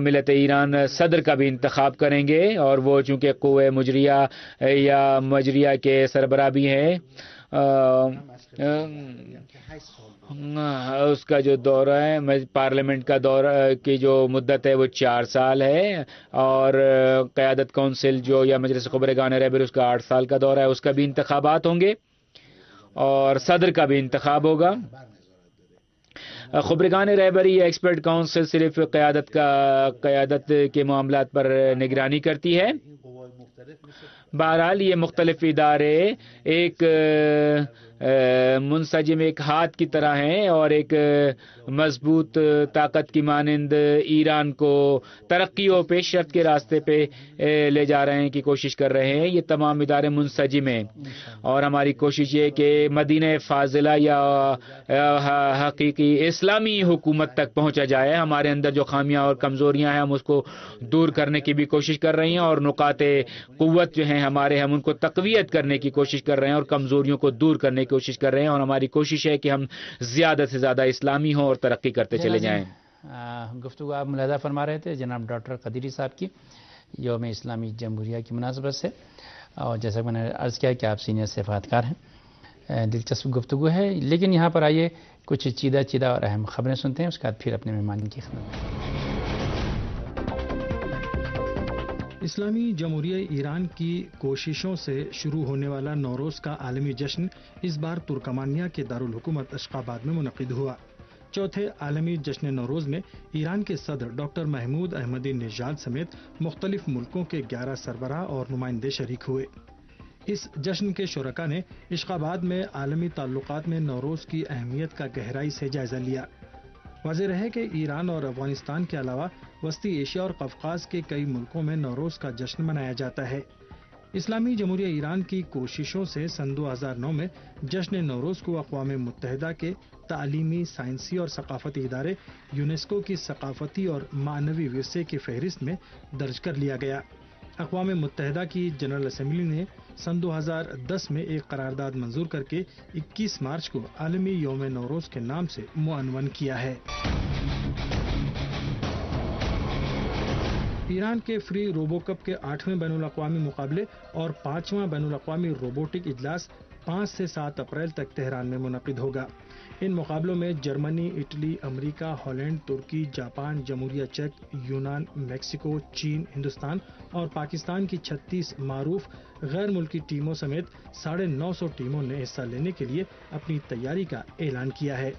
ملت ایران صدر کا بھی انتخاب کریں گے، اور وہ چونکہ قوہ مجریہ یا مجریہ کے سربراہ بھی ہیں. اس کا جو دورہ ہے پارلیمنٹ کا دورہ کی جو مدت ہے وہ 4 سال ہے، اور قیادت کونسل جو یا مجلس خبرگان رہبری اس کا 8 سال کا دورہ ہے، اس کا بھی انتخابات ہوں گے اور صدر کا بھی انتخاب ہوگا. خبرگان رہبری یا ایکسپرٹ کونسل صرف قیادت کے معاملات پر نگرانی کرتی ہے. بہرحال یہ مختلف ادارے ایک منسجم ایک ہاتھ کی طرح ہیں اور ایک مضبوط طاقت کی مانند ایران کو ترقی و پیش رفت کے راستے پہ لے جا رہے ہیں کی کوشش کر رہے ہیں. یہ تمام ادارے منسجم ہیں اور ہماری کوشش یہ کہ مدینہ فاضلہ یا حقیقی اسلامی حکومت تک پہنچا جائے. ہمارے اندر جو خامیاں اور کمزوریاں ہیں ہم اس کو دور کرنے کی بھی کوشش کر رہے ہیں اور نقاط قوت جو ہیں ہمارے ہم ان کو تقویت کرنے کی کوشش کر رہے ہیں اور کمزوریوں کو دور کرنے کی کوشش کر رہے ہیں. اور ہماری کوشش ہے کہ ہم زیادہ سے زیادہ اسلامی ہوں اور ترقی کرتے چلے جائیں. گفتگو آپ ملاحظہ فرما رہے تھے جناب ڈاکٹر قدیری صاحب کی یوم اسلامی جمہوریہ کی مناسبت سے، اور جیسا کہ میں نے عرض کیا کہ آپ سینئر صفاتکار ہیں. دلچسپ گفتگو ہے، لیکن یہاں پر آئیے کچھ چیدہ اور اہم خبریں سنتے ہیں، اس کے بعد پھر اپنے مہمان کی خدمت میں. اسلامی جمہوریہ ایران کی کوششوں سے شروع ہونے والا نوروز کا عالمی جشن اس بار ترکمانیہ کے دارالحکومت اشخاباد میں منعقد ہوا. چوتھے عالمی جشن نوروز میں ایران کے صدر ڈاکٹر محمود احمدی نژاد سمیت مختلف ملکوں کے 11 سربراہ اور نمائندے شریک ہوئے. اس جشن کے شرکاء نے اشخاباد میں عالمی تعلقات میں نوروز کی اہمیت کا گہرائی سے جائزہ لیا. واضح رہے کہ ایران اور افغانستان کے علاوہ وسطی ایشیا اور قفقاز کے کئی ملکوں میں نوروز کا جشن منایا جاتا ہے. اسلامی جمہوریہ ایران کی کوششوں سے سن 2009 میں جشن نوروز کو اقوام متحدہ کے تعلیمی، سائنسی اور ثقافتی ادارے یونیسکو کی ثقافتی اور معنوی ورثے کی فہرست میں درج کر لیا گیا. اقوام متحدہ کی جنرل اسمبلی نے سن 2010 میں ایک قرارداد منظور کر کے 21 مارچ کو عالمی یوم نوروز کے نام سے معنون کیا ہے. ایران کے فری روبو کپ کے 8ویں بین الاقوامی مقابلے اور 5واں بین الاقوامی روبوٹک اجلاس 5 سے 7 اپریل تک تہران میں منعقد ہوگا. ان مقابلوں میں جرمنی، اٹلی، امریکہ، ہالینڈ، ترکی، جاپان، جمہوریہ چیک، یونان، میکسیکو، چین، ہندوستان اور پاکستان کی 36 معروف غیر ملکی ٹیموں سمیت 950 ٹیموں نے حصہ لینے کے لیے اپنی تیاری کا اعلان کیا ہے.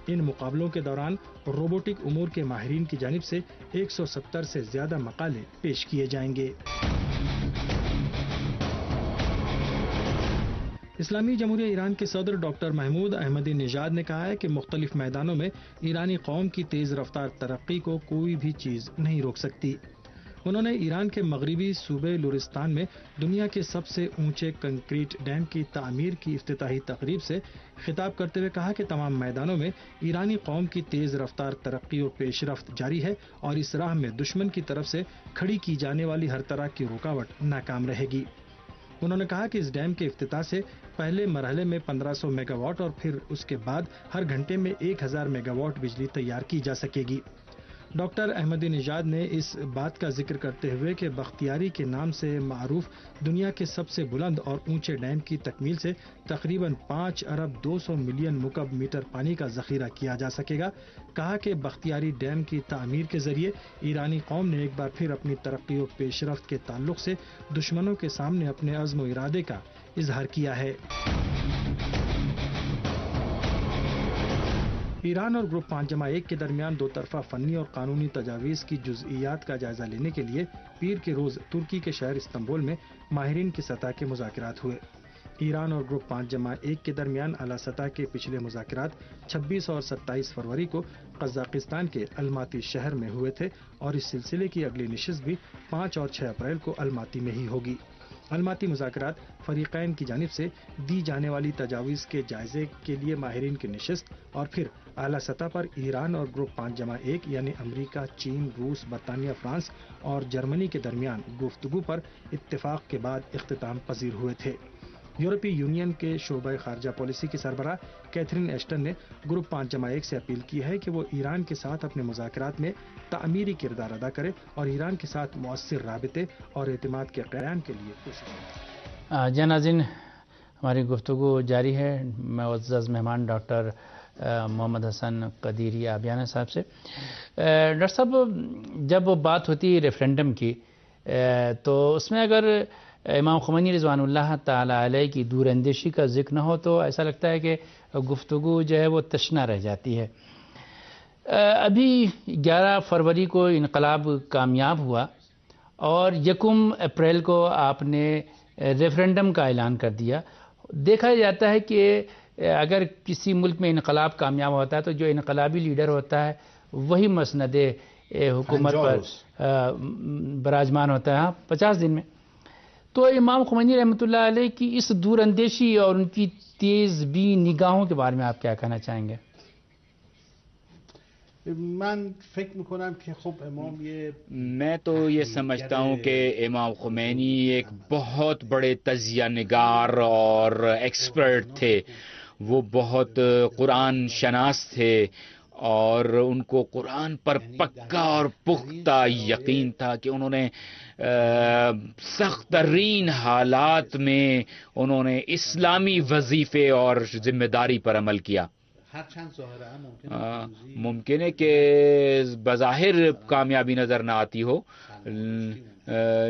ان مقابلوں کے دوران روبوٹک امور کے ماہرین کی جانب سے 170 سے زیادہ مقالے پیش کیے جائیں گے۔ اسلامی جمہوریہ ایران کے صدر ڈاکٹر محمود احمدی نژاد نے کہا ہے کہ مختلف میدانوں میں ایرانی قوم کی تیز رفتار ترقی کو کوئی بھی چیز نہیں روک سکتی۔ انہوں نے ایران کے مغربی صوبے لورستان میں دنیا کے سب سے اونچے کنکریٹ ڈیم کی تعمیر کی افتتاحی تقریب سے خطاب کرتے ہوئے کہا کہ تمام میدانوں میں ایرانی قوم کی تیز رفتار ترقی و پیش رفت جاری ہے اور اس راہ میں دشمن کی طرف سے کھڑی کی جانے والی ہر طرح کی رکاوٹ ناکام رہے گی۔ انہوں نے کہا کہ اس ڈیم کے افتتاح سے پہلے مرحلے میں 1500 میگا واٹ اور پھر اس کے بعد ہر گھنٹے میں 1000 میگا واٹ بجلی تیار کی جا سکے گی۔ ڈاکٹر احمدی نژاد نے اس بات کا ذکر کرتے ہوئے کہ بختیاری کے نام سے معروف دنیا کے سب سے بلند اور اونچے ڈیم کی تکمیل سے تقریباً 5 ارب 200 ملین مکعب میٹر پانی کا ذخیرہ کیا جا سکے گا۔ کہا کہ بختیاری ڈیم کی تعمیر کے ذریعے ایرانی قوم نے ایک بار پھر اپنی ترقی و پیش رفت کے تعلق سے دشمنوں کے سامنے اپنے عزم و ارادے کا اظہار کیا ہے۔ ایران اور گروپ 5+1 کے درمیان دو طرفہ فنی اور قانونی تجاویز کی جزئیات کا جائزہ لینے کے لیے پیر کے روز ترکی کے شہر استنبول میں ماہرین کی سطح کے مذاکرات ہوئے۔ ایران اور گروپ 5+1 کے درمیان اعلیٰ سطح کے پچھلے مذاکرات 26 اور 27 فروری کو قزاقستان کے الماتی شہر میں ہوئے تھے اور اس سلسلے کی اگلی نشست بھی 5 اور 6 اپریل کو الماتی میں ہی ہوگی۔ الماتی مذاکرات فریقین کی جانب سے دی جانے والی تجاویز کے جائزے کے لیے ماہرین کی نشست اور پھر اعلیٰ سطح پر ایران اور گروپ 5+1 یعنی امریکہ، چین، روس، برطانیہ، فرانس اور جرمنی کے درمیان گفتگو پر اتفاق کے بعد اختتام پذیر ہوئے تھے۔ یورپی یونین کے شعبہ خارجہ پالیسی کی سربراہ کیتھرین ایشٹن نے گروپ 5+1 سے اپیل کی ہے کہ وہ ایران کے ساتھ اپنے مذاکرات میں تعمیری کردار ادا کرے اور ایران کے ساتھ مؤثر رابطے اور اعتماد کے قیام کے لیے کوشش کرے۔ جی ناظرین، ہماری گفتگو جاری ہے معزز مہمان ڈاکٹر محمد حسن قدیری آبیانہ صاحب سے۔ ڈاکٹر صاحب، جب بات ہوتی ہے ریفرینڈم کی تو اس میں اگر امام خمینی رضوان اللہ تعالی علیہ کی دور اندیشی کا ذکر نہ ہو تو ایسا لگتا ہے کہ گفتگو جو ہے وہ تشنہ رہ جاتی ہے۔ ابھی 11 فروری کو انقلاب کامیاب ہوا اور 1 اپریل کو آپ نے ریفرینڈم کا اعلان کر دیا۔ دیکھا جاتا ہے کہ اگر کسی ملک میں انقلاب کامیاب ہوتا ہے تو جو انقلابی لیڈر ہوتا ہے وہی مسند حکومت پر براجمان ہوتا ہے 50 دن میں۔ تو امام خمینی رحمۃ اللہ علیہ کی اس دور اندیشی اور ان کی تیز بی نگاہوں کے بارے میں آپ کیا کہنا چاہیں گے؟ میں تو یہ سمجھتا ہوں کہ امام خمینی ایک بہت بڑے تجزیہ نگار اور ایکسپرٹ تھے۔ وہ بہت قرآن شناس تھے اور ان کو قرآن پر پکا اور پختہ یقین تھا کہ انہوں نے سخت ترین حالات میں انہوں نے اسلامی وظیفے اور ذمہ داری پر عمل کیا۔ ممکن ہے کہ بظاہر کامیابی نظر نہ آتی ہو،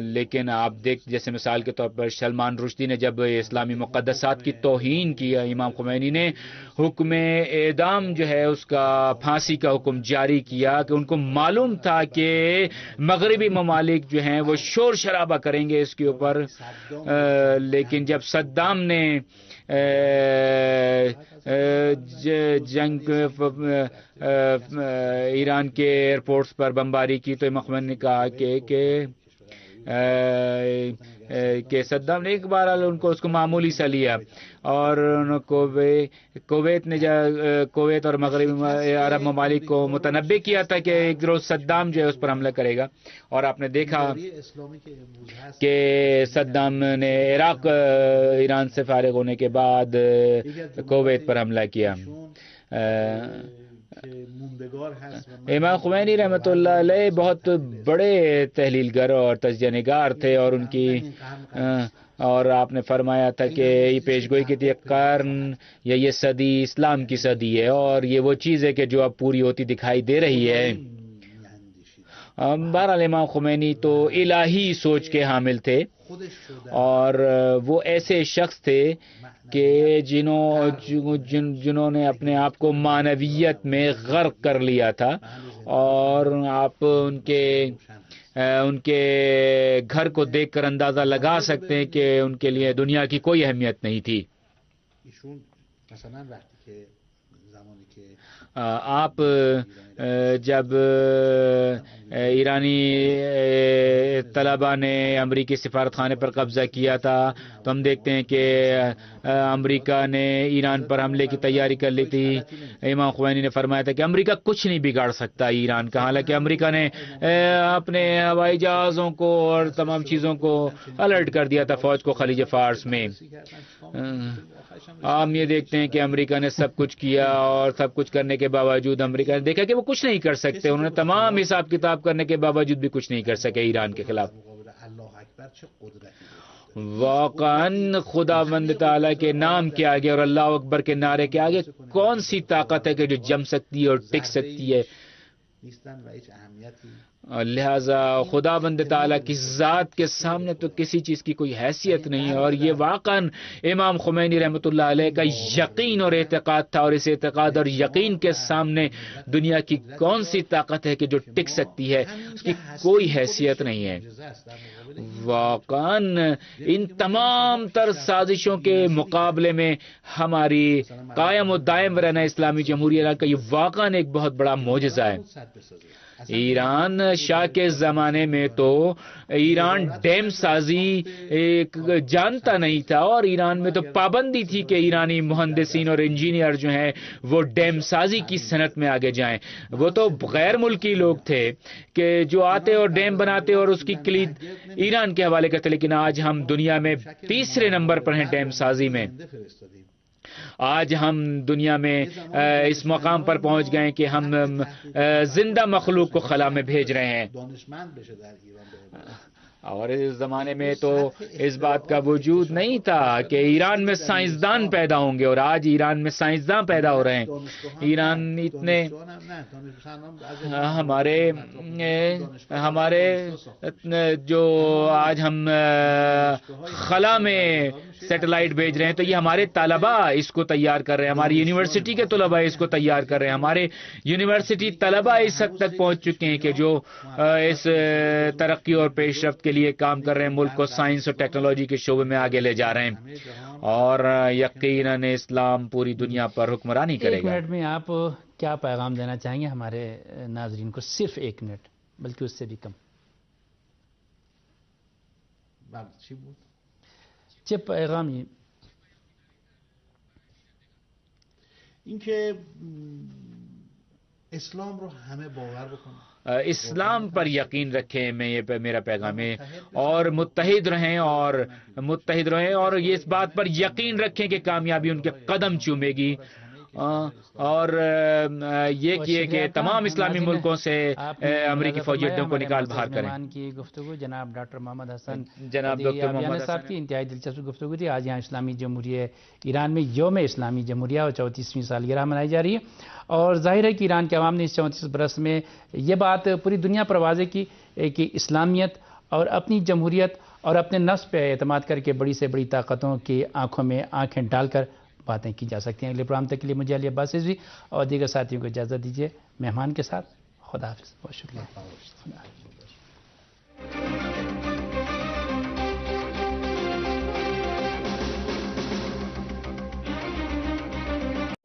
لیکن آپ جیسے مثال کے طور پر سلمان رشدی نے جب اسلامی مقدسات کی توہین کی، امام خمینی نے حکم اعدام جو ہے اس کا پھانسی کا حکم جاری کیا کہ ان کو معلوم تھا کہ مغربی ممالک جو ہیں وہ شور شرابہ کریں گے اس کے اوپر، لیکن جب صدام نے جنگ ایران کے ایئرپورٹس پر بمباری کی تو امام خمینی نے کہا کہ صدام نے ایک بار ان کو اس کو معمولی سا لیا اور کویت اور مغربی عرب ممالک کو متنبع کیا تھا کہ ایک روز صدام جو ہے اس پر حملہ کرے گا، اور آپ نے دیکھا کہ صدام نے عراق ایران سے فارغ ہونے کے بعد کویت پر حملہ کیا۔ امام خمینی رحمۃ اللہ علیہ بہت بڑے تحلیل گر اور تجزیہ نگار تھے، اور ان کی اور آپ نے فرمایا تھا کہ یہ پیشگوئی کی تھی قرن یا یہ صدی اسلام کی صدی ہے، اور یہ وہ چیز ہے کہ جو اب پوری ہوتی دکھائی دے رہی ہے۔ بہرحال امام خمینی تو الہی سوچ کے حامل تھے، اور وہ ایسے شخص تھے کہ جنہوں نے اپنے آپ کو معنویت میں غرق کر لیا تھا، اور آپ ان کے گھر کو دیکھ کر اندازہ لگا سکتے ہیں کہ ان کے لیے دنیا کی کوئی اہمیت نہیں تھی۔ آپ جب ایرانی طلباء نے امریکی سفارت خانے پر قبضہ کیا تھا تو ہم دیکھتے ہیں کہ امریکہ نے ایران پر حملے کی تیاری کر لی تھی۔ امام خمینی نے فرمایا تھا کہ امریکہ کچھ نہیں بگاڑ سکتا ایران کا، حالانکہ امریکہ نے اپنے ہوائی جہازوں کو اور تمام چیزوں کو الرٹ کر دیا تھا فوج کو خلیج فارس میں۔ ہم یہ دیکھتے ہیں کہ امریکہ نے سب کچھ کیا، اور سب کچھ کرنے کے باوجود امریکہ نے دیکھا کہ وہ کچھ نہیں کر سکتے، انہوں نے تمام حساب کتاب کرنے کے باوجود بھی کچھ نہیں کر سکے ایران کے خلاف۔ واقعاً خداوند تعالیٰ کے نام کے آگے اور اللہ اکبر کے نعرے کے آگے کون سی طاقت ہے کہ جو جم سکتی ہے اور ٹک سکتی ہے؟ لہذا خداوند تعالیٰ کی ذات کے سامنے تو کسی چیز کی کوئی حیثیت نہیں ہے، اور یہ واقعاً امام خمینی رحمۃ اللہ علیہ کا یقین اور اعتقاد تھا، اور اس اعتقاد اور یقین کے سامنے دنیا کی کون سی طاقت ہے کہ جو ٹک سکتی ہے؟ اس کی کوئی حیثیت نہیں ہے۔ واقعاً ان تمام تر سازشوں کے مقابلے میں ہماری قائم و دائم رہنا اسلامی جمہوریہ کا یہ واقعاً ایک بہت بڑا معجزہ ہے۔ ایران شاہ کے زمانے میں تو ایران ڈیم سازی جانتا نہیں تھا، اور ایران میں تو پابندی تھی کہ ایرانی مہندسین اور انجینئر جو ہیں وہ ڈیم سازی کی صنعت میں آگے جائیں۔ وہ تو غیر ملکی لوگ تھے کہ جو آتے اور ڈیم بناتے اور اس کی کلید ایران کے حوالے کرتے، لیکن آج ہم دنیا میں تیسرے نمبر پر ہیں ڈیم سازی میں۔ آج ہم دنیا میں اس مقام پر پہنچ گئے کہ ہم زندہ مخلوق کو خلا میں بھیج رہے ہیں، اور اس زمانے میں تو اس بات کا وجود نہیں تھا کہ ایران میں سائنسدان پیدا ہوں گے، اور آج ایران میں سائنسدان پیدا ہو رہے ہیں۔ ایران اتنے ہمارے جو آج ہم خلا میں سیٹلائٹ بھیج رہے ہیں تو یہ ہمارے طلباء اس کو تیار کر رہے ہیں، ہماری یونیورسٹی کے طلباء اس کو تیار کر رہے ہیں۔ ہمارے یونیورسٹی طلباء اس حد تک پہنچ چکے ہیں کہ جو اس ترقی اور پیش رفت کے لیے کام کر رہے ہیں، ملک کو سائنس اور ٹیکنالوجی کے شعبے میں آگے لے جا رہے ہیں، اور یقیناً اسلام پوری دنیا پر حکمرانی کرے گا۔ ایک منٹ میں آپ کیا پیغام دینا چاہیں گے ہمارے ناظرین کو؟ صرف ایک منٹ، بلکہ اس سے بھی کم۔ چه پیغامی؟ اینکه اسلام رو همه باور بکنن، اسلام پر یقین رکھیں، میں یہ میرا پیغام ہے، اور متحد رہیں اور یہ اس بات پر یقین رکھیں کہ کامیابی ان کے قدم چومے گی، اور یہ کیے کہ تمام اسلامی ملکوں سے امریکی فوجی اڈوں کو نکال باہر کریں۔ کی گفتگو جناب ڈاکٹر محمد حسن صاحب کی انتہائی دلچسپ گفتگو تھی۔ آج یہاں اسلامی جمہوریہ ایران میں یوم اسلامی جمہوریہ اور 34ویں سالگرہ منائی جا رہی ہے، اور ظاہر ہے کہ ایران کے عوام نے اس 34 برس میں یہ بات پوری دنیا پر واضح کی کہ اسلامیت اور اپنی جمہوریت اور اپنے نفس پہ اعتماد کر کے بڑی سے بڑی طاقتوں کی آنکھوں میں آنکھیں ڈال کر باتیں کی جا سکتی ہیں۔ اگلے پروگرام تک کے لیے مجھے علی عباس رضوی اور دیگر ساتھیوں کو اجازت دیجیے، مہمان کے ساتھ۔ خدا حافظ، بہت شکریہ۔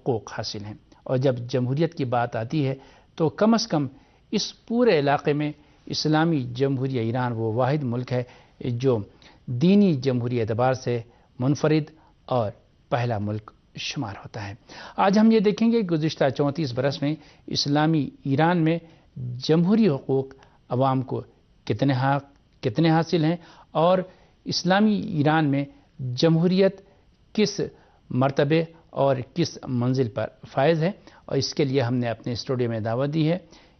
حقوق حاصل ہیں، اور جب جمہوریت کی بات آتی ہے تو کم از کم اس پورے علاقے میں اسلامی جمہوریہ ایران وہ واحد ملک ہے جو دینی جمہوری اعتبار سے منفرد اور پہلا ملک شمار ہوتا ہے۔ آج ہم یہ دیکھیں گے کہ گزشتہ 34 برس میں اسلامی ایران میں جمہوری حقوق عوام کو کتنے حاصل ہیں، اور اسلامی ایران میں جمہوریت کس مرتبے اور کس منزل پر فائز ہے، اور اس کے لیے ہم نے اپنے اسٹوڈیو میں دعوت دی ہے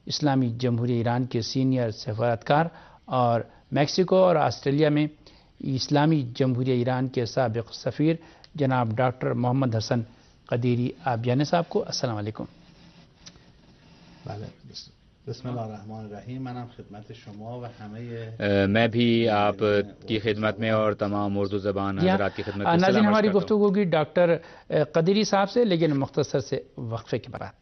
اسلامی جمہوریہ ایران کے سینئر سفارتکار اور میکسیکو اور آسٹریلیا میں اسلامی جمہوریہ ایران کے سابق سفیر جناب ڈاکٹر محمد حسن قدیری آبیانی صاحب کو۔ السلام علیکم۔ بسم الله الرحمن الرحیم. منم خدمت شما و همه میں بھی آپ کی خدمت میں اور تمام اردو زبان حضرات کی خدمت میں ناظرین، سلام ہماری عرض کرتا ہوں. گفتگو ہوگی ڈاکٹر قدیری صاحب سے، لیکن مختصر سے وقفے کے بعد.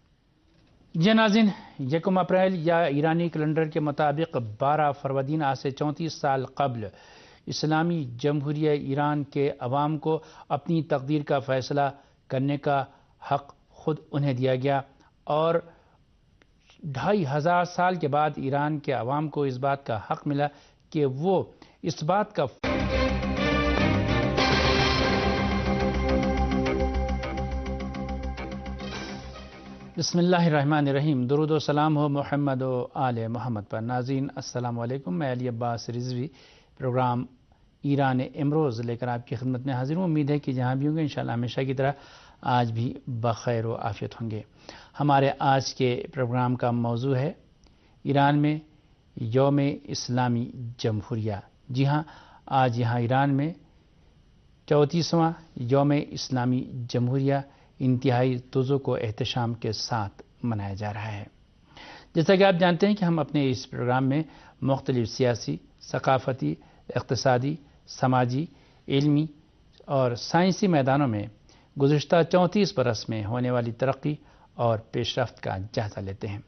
جی ناظرین، 1 اپریل یا ایرانی کیلنڈر کے مطابق 12 فروردین آج سے 34 سال قبل اسلامی جمہوریہ ایران کے عوام کو اپنی تقدیر کا فیصلہ کرنے کا حق خود انہیں دیا گیا، اور 2500 سال کے بعد ایران کے عوام کو اس بات کا حق ملا کہ وہ اس بات کا بسم اللہ الرحمن الرحیم. درود و سلام ہو محمد و آل محمد پر. ناظرین السلام علیکم. میں علی عباس رضوی پروگرام ایران امروز لے کر آپ کی خدمت میں حاضر ہوں. امید ہے کہ جہاں بھی ہوں گے انشاءاللہ ہمیشہ کی طرح آج بھی بخیر و عافیت ہوں گے. ہمارے آج کے پروگرام کا موضوع ہے ایران میں یوم اسلامی جمہوریہ. جی ہاں، آج یہاں ایران میں 34واں یوم اسلامی جمہوریہ انتہائی تذوق و احتشام کے ساتھ منایا جا رہا ہے. جیسا کہ آپ جانتے ہیں کہ ہم اپنے اس پروگرام میں مختلف سیاسی، ثقافتی، اقتصادی، سماجی، علمی اور سائنسی میدانوں میں گزشتہ 34 برس میں ہونے والی ترقی اور پیش رفت کا جائزہ لیتے ہیں.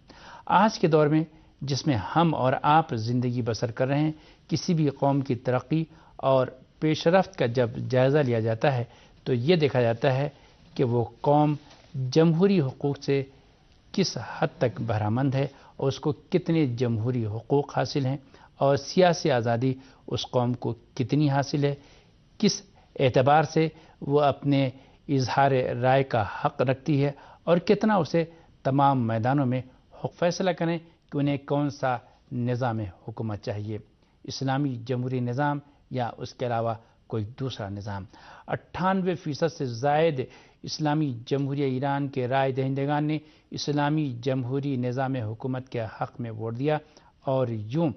آج کے دور میں جس میں ہم اور آپ زندگی بسر کر رہے ہیں، کسی بھی قوم کی ترقی اور پیش رفت کا جب جائزہ لیا جاتا ہے تو یہ دیکھا جاتا ہے کہ وہ قوم جمہوری حقوق سے کس حد تک بہرامند ہے اور اس کو کتنے جمہوری حقوق حاصل ہیں، اور سیاسی آزادی اس قوم کو کتنی حاصل ہے، کس اعتبار سے وہ اپنے اظہار رائے کا حق رکھتی ہے، اور کتنا اسے تمام میدانوں میں حق فیصلہ کریں کہ انہیں کون سا نظام حکومت چاہیے، اسلامی جمہوری نظام یا اس کے علاوہ کوئی دوسرا نظام. 98% سے زائد اسلامی جمہوریہ ایران کے رائے دہندگان نے اسلامی جمہوری نظام حکومت کے حق میں ووٹ دیا، اور یوں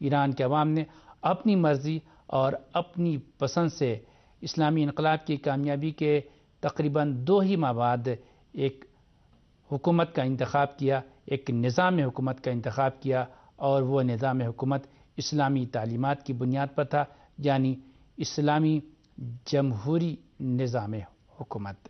ایران کے عوام نے اپنی مرضی اور اپنی پسند سے اسلامی انقلاب کی کامیابی کے تقریباً 2 ہی ماہ بعد ایک حکومت کا انتخاب کیا، ایک نظام حکومت کا انتخاب کیا، اور وہ نظام حکومت اسلامی تعلیمات کی بنیاد پر تھا، یعنی اسلامی جمہوری نظام حکومت.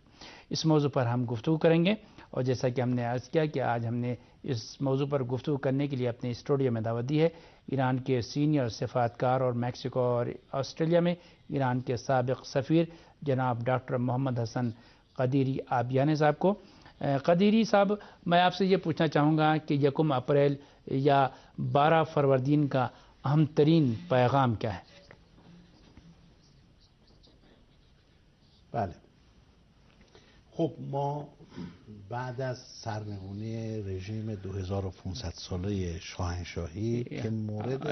اس موضوع پر ہم گفتگو کریں گے، اور جیسا کہ ہم نے عرض کیا کہ آج ہم نے اس موضوع پر گفتگو کرنے کے لیے اپنے اسٹوڈیو میں دعوت دی ہے ایران کے سینئر سفارتکار اور میکسیکو اور آسٹریلیا میں ایران کے سابق سفیر جناب ڈاکٹر محمد حسن قدیری آبیانی صاحب کو. قدیری صاحب، میں آپ سے یہ پوچھنا چاہوں گا کہ 1 اپریل یا 12 فروردین کا اہم ترین پیغام کیا ہے؟ بله. خب ما بعد از سرنگونی رژیم 2500 ساله شاهنشاهی که مورد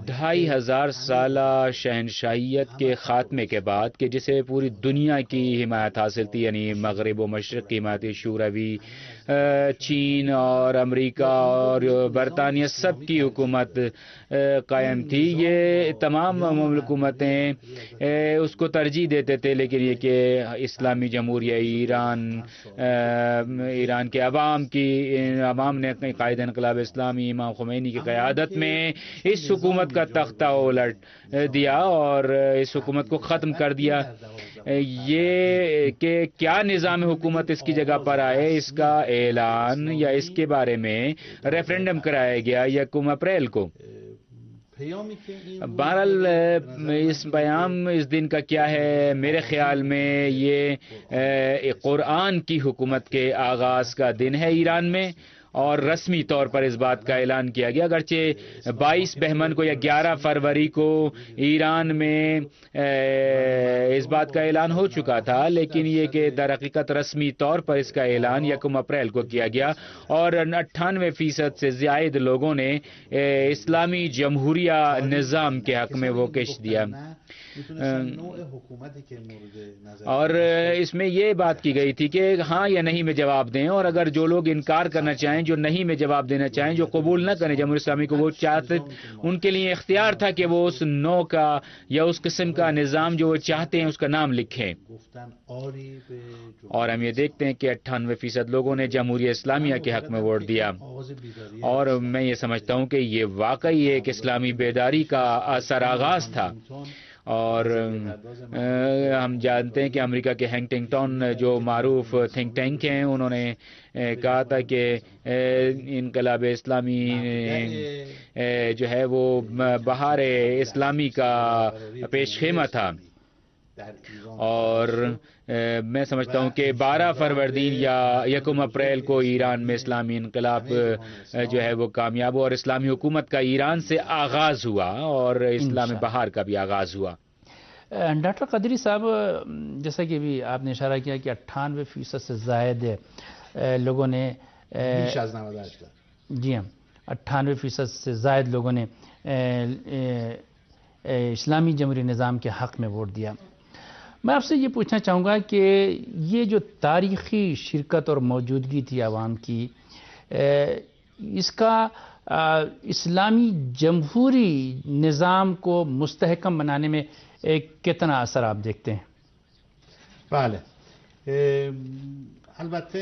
2500 سالہ شہنشاہیت کے خاتمے کے بعد کہ جسے پوری دنیا کی حمایت حاصل تھی، یعنی مغرب و مشرق کی حمایت شوروی، چین اور امریکہ اور برطانیہ سب کی حکومت قائم تھی. یہ تمام حکومتیں اس کو ترجیح دیتے تھے، لیکن یہ کہ اسلامی جمہوریہ ایران کے عوام نے قائد انقلاب اسلامی امام خمینی کی قیادت میں اس حکومت کا تختہ الٹ دیا اور اس حکومت کو ختم کر دیا. یہ کہ کیا نظام حکومت اس کی جگہ پر آئے، اس کا اعلان یا اس کے بارے میں ریفرنڈم کرایا گیا 1 اپریل کو. بہرحال اس پیام اس دن کا کیا ہے؟ میرے خیال میں یہ قرآن کی حکومت کے آغاز کا دن ہے ایران میں، اور رسمی طور پر اس بات کا اعلان کیا گیا. اگرچہ 22 بہمن کو یا 11 فروری کو ایران میں اس بات کا اعلان ہو چکا تھا، لیکن یہ کہ در حقیقت رسمی طور پر اس کا اعلان 1 اپریل کو کیا گیا، اور 98% سے زائد لوگوں نے اسلامی جمہوریہ نظام کے حق میں وہ کش دیا. اور اس میں یہ بات کی گئی تھی کہ ہاں یا نہیں میں جواب دیں، اور اگر جو لوگ انکار کرنا چاہیں جو نہیں میں جواب دینا چاہیں، جو قبول نہ کریں جمہوریت اسلامی کو، وہ چاہتے ان کے لیے اختیار تھا کہ وہ اس نوع کا یا اس قسم کا نظام جو وہ چاہتے ہیں اس کا نام لکھیں. اور ہم یہ دیکھتے ہیں کہ 98% لوگوں نے جمہوریہ اسلامیہ کے حق میں ووٹ دیا. اور میں یہ سمجھتا ہوں کہ یہ واقعی ایک اسلامی بیداری کا اثر آغاز تھا. اور ہم جانتے ہیں کہ امریکہ کے ہنٹنگٹن جو معروف تھنک ٹینک ہیں، انہوں نے کہا تھا کہ انقلاب اسلامی جو ہے وہ بہار اسلامی کا پیش خیمہ تھا. اور میں سمجھتا ہوں کہ 12 فروردین یا 1 اپریل کو ایران میں اسلامی انقلاب جو ہے وہ کامیاب ہوا اور اسلامی حکومت کا ایران سے آغاز ہوا اور اسلام بہار کا بھی آغاز ہوا. ڈاکٹر قادری صاحب، جیسا کہ بھی آپ نے اشارہ کیا کہ 98% سے زائد لوگوں نے جی ہاں 98% سے زائد لوگوں نے اسلامی جمہوری نظام کے حق میں ووٹ دیا. میں آپ سے یہ پوچھنا چاہوں گا کہ یہ جو تاریخی شرکت اور موجودگی تھی عوام کی، اس کا اسلامی جمہوری نظام کو مستحکم بنانے میں کتنا اثر آپ دیکھتے ہیں؟ بله، البته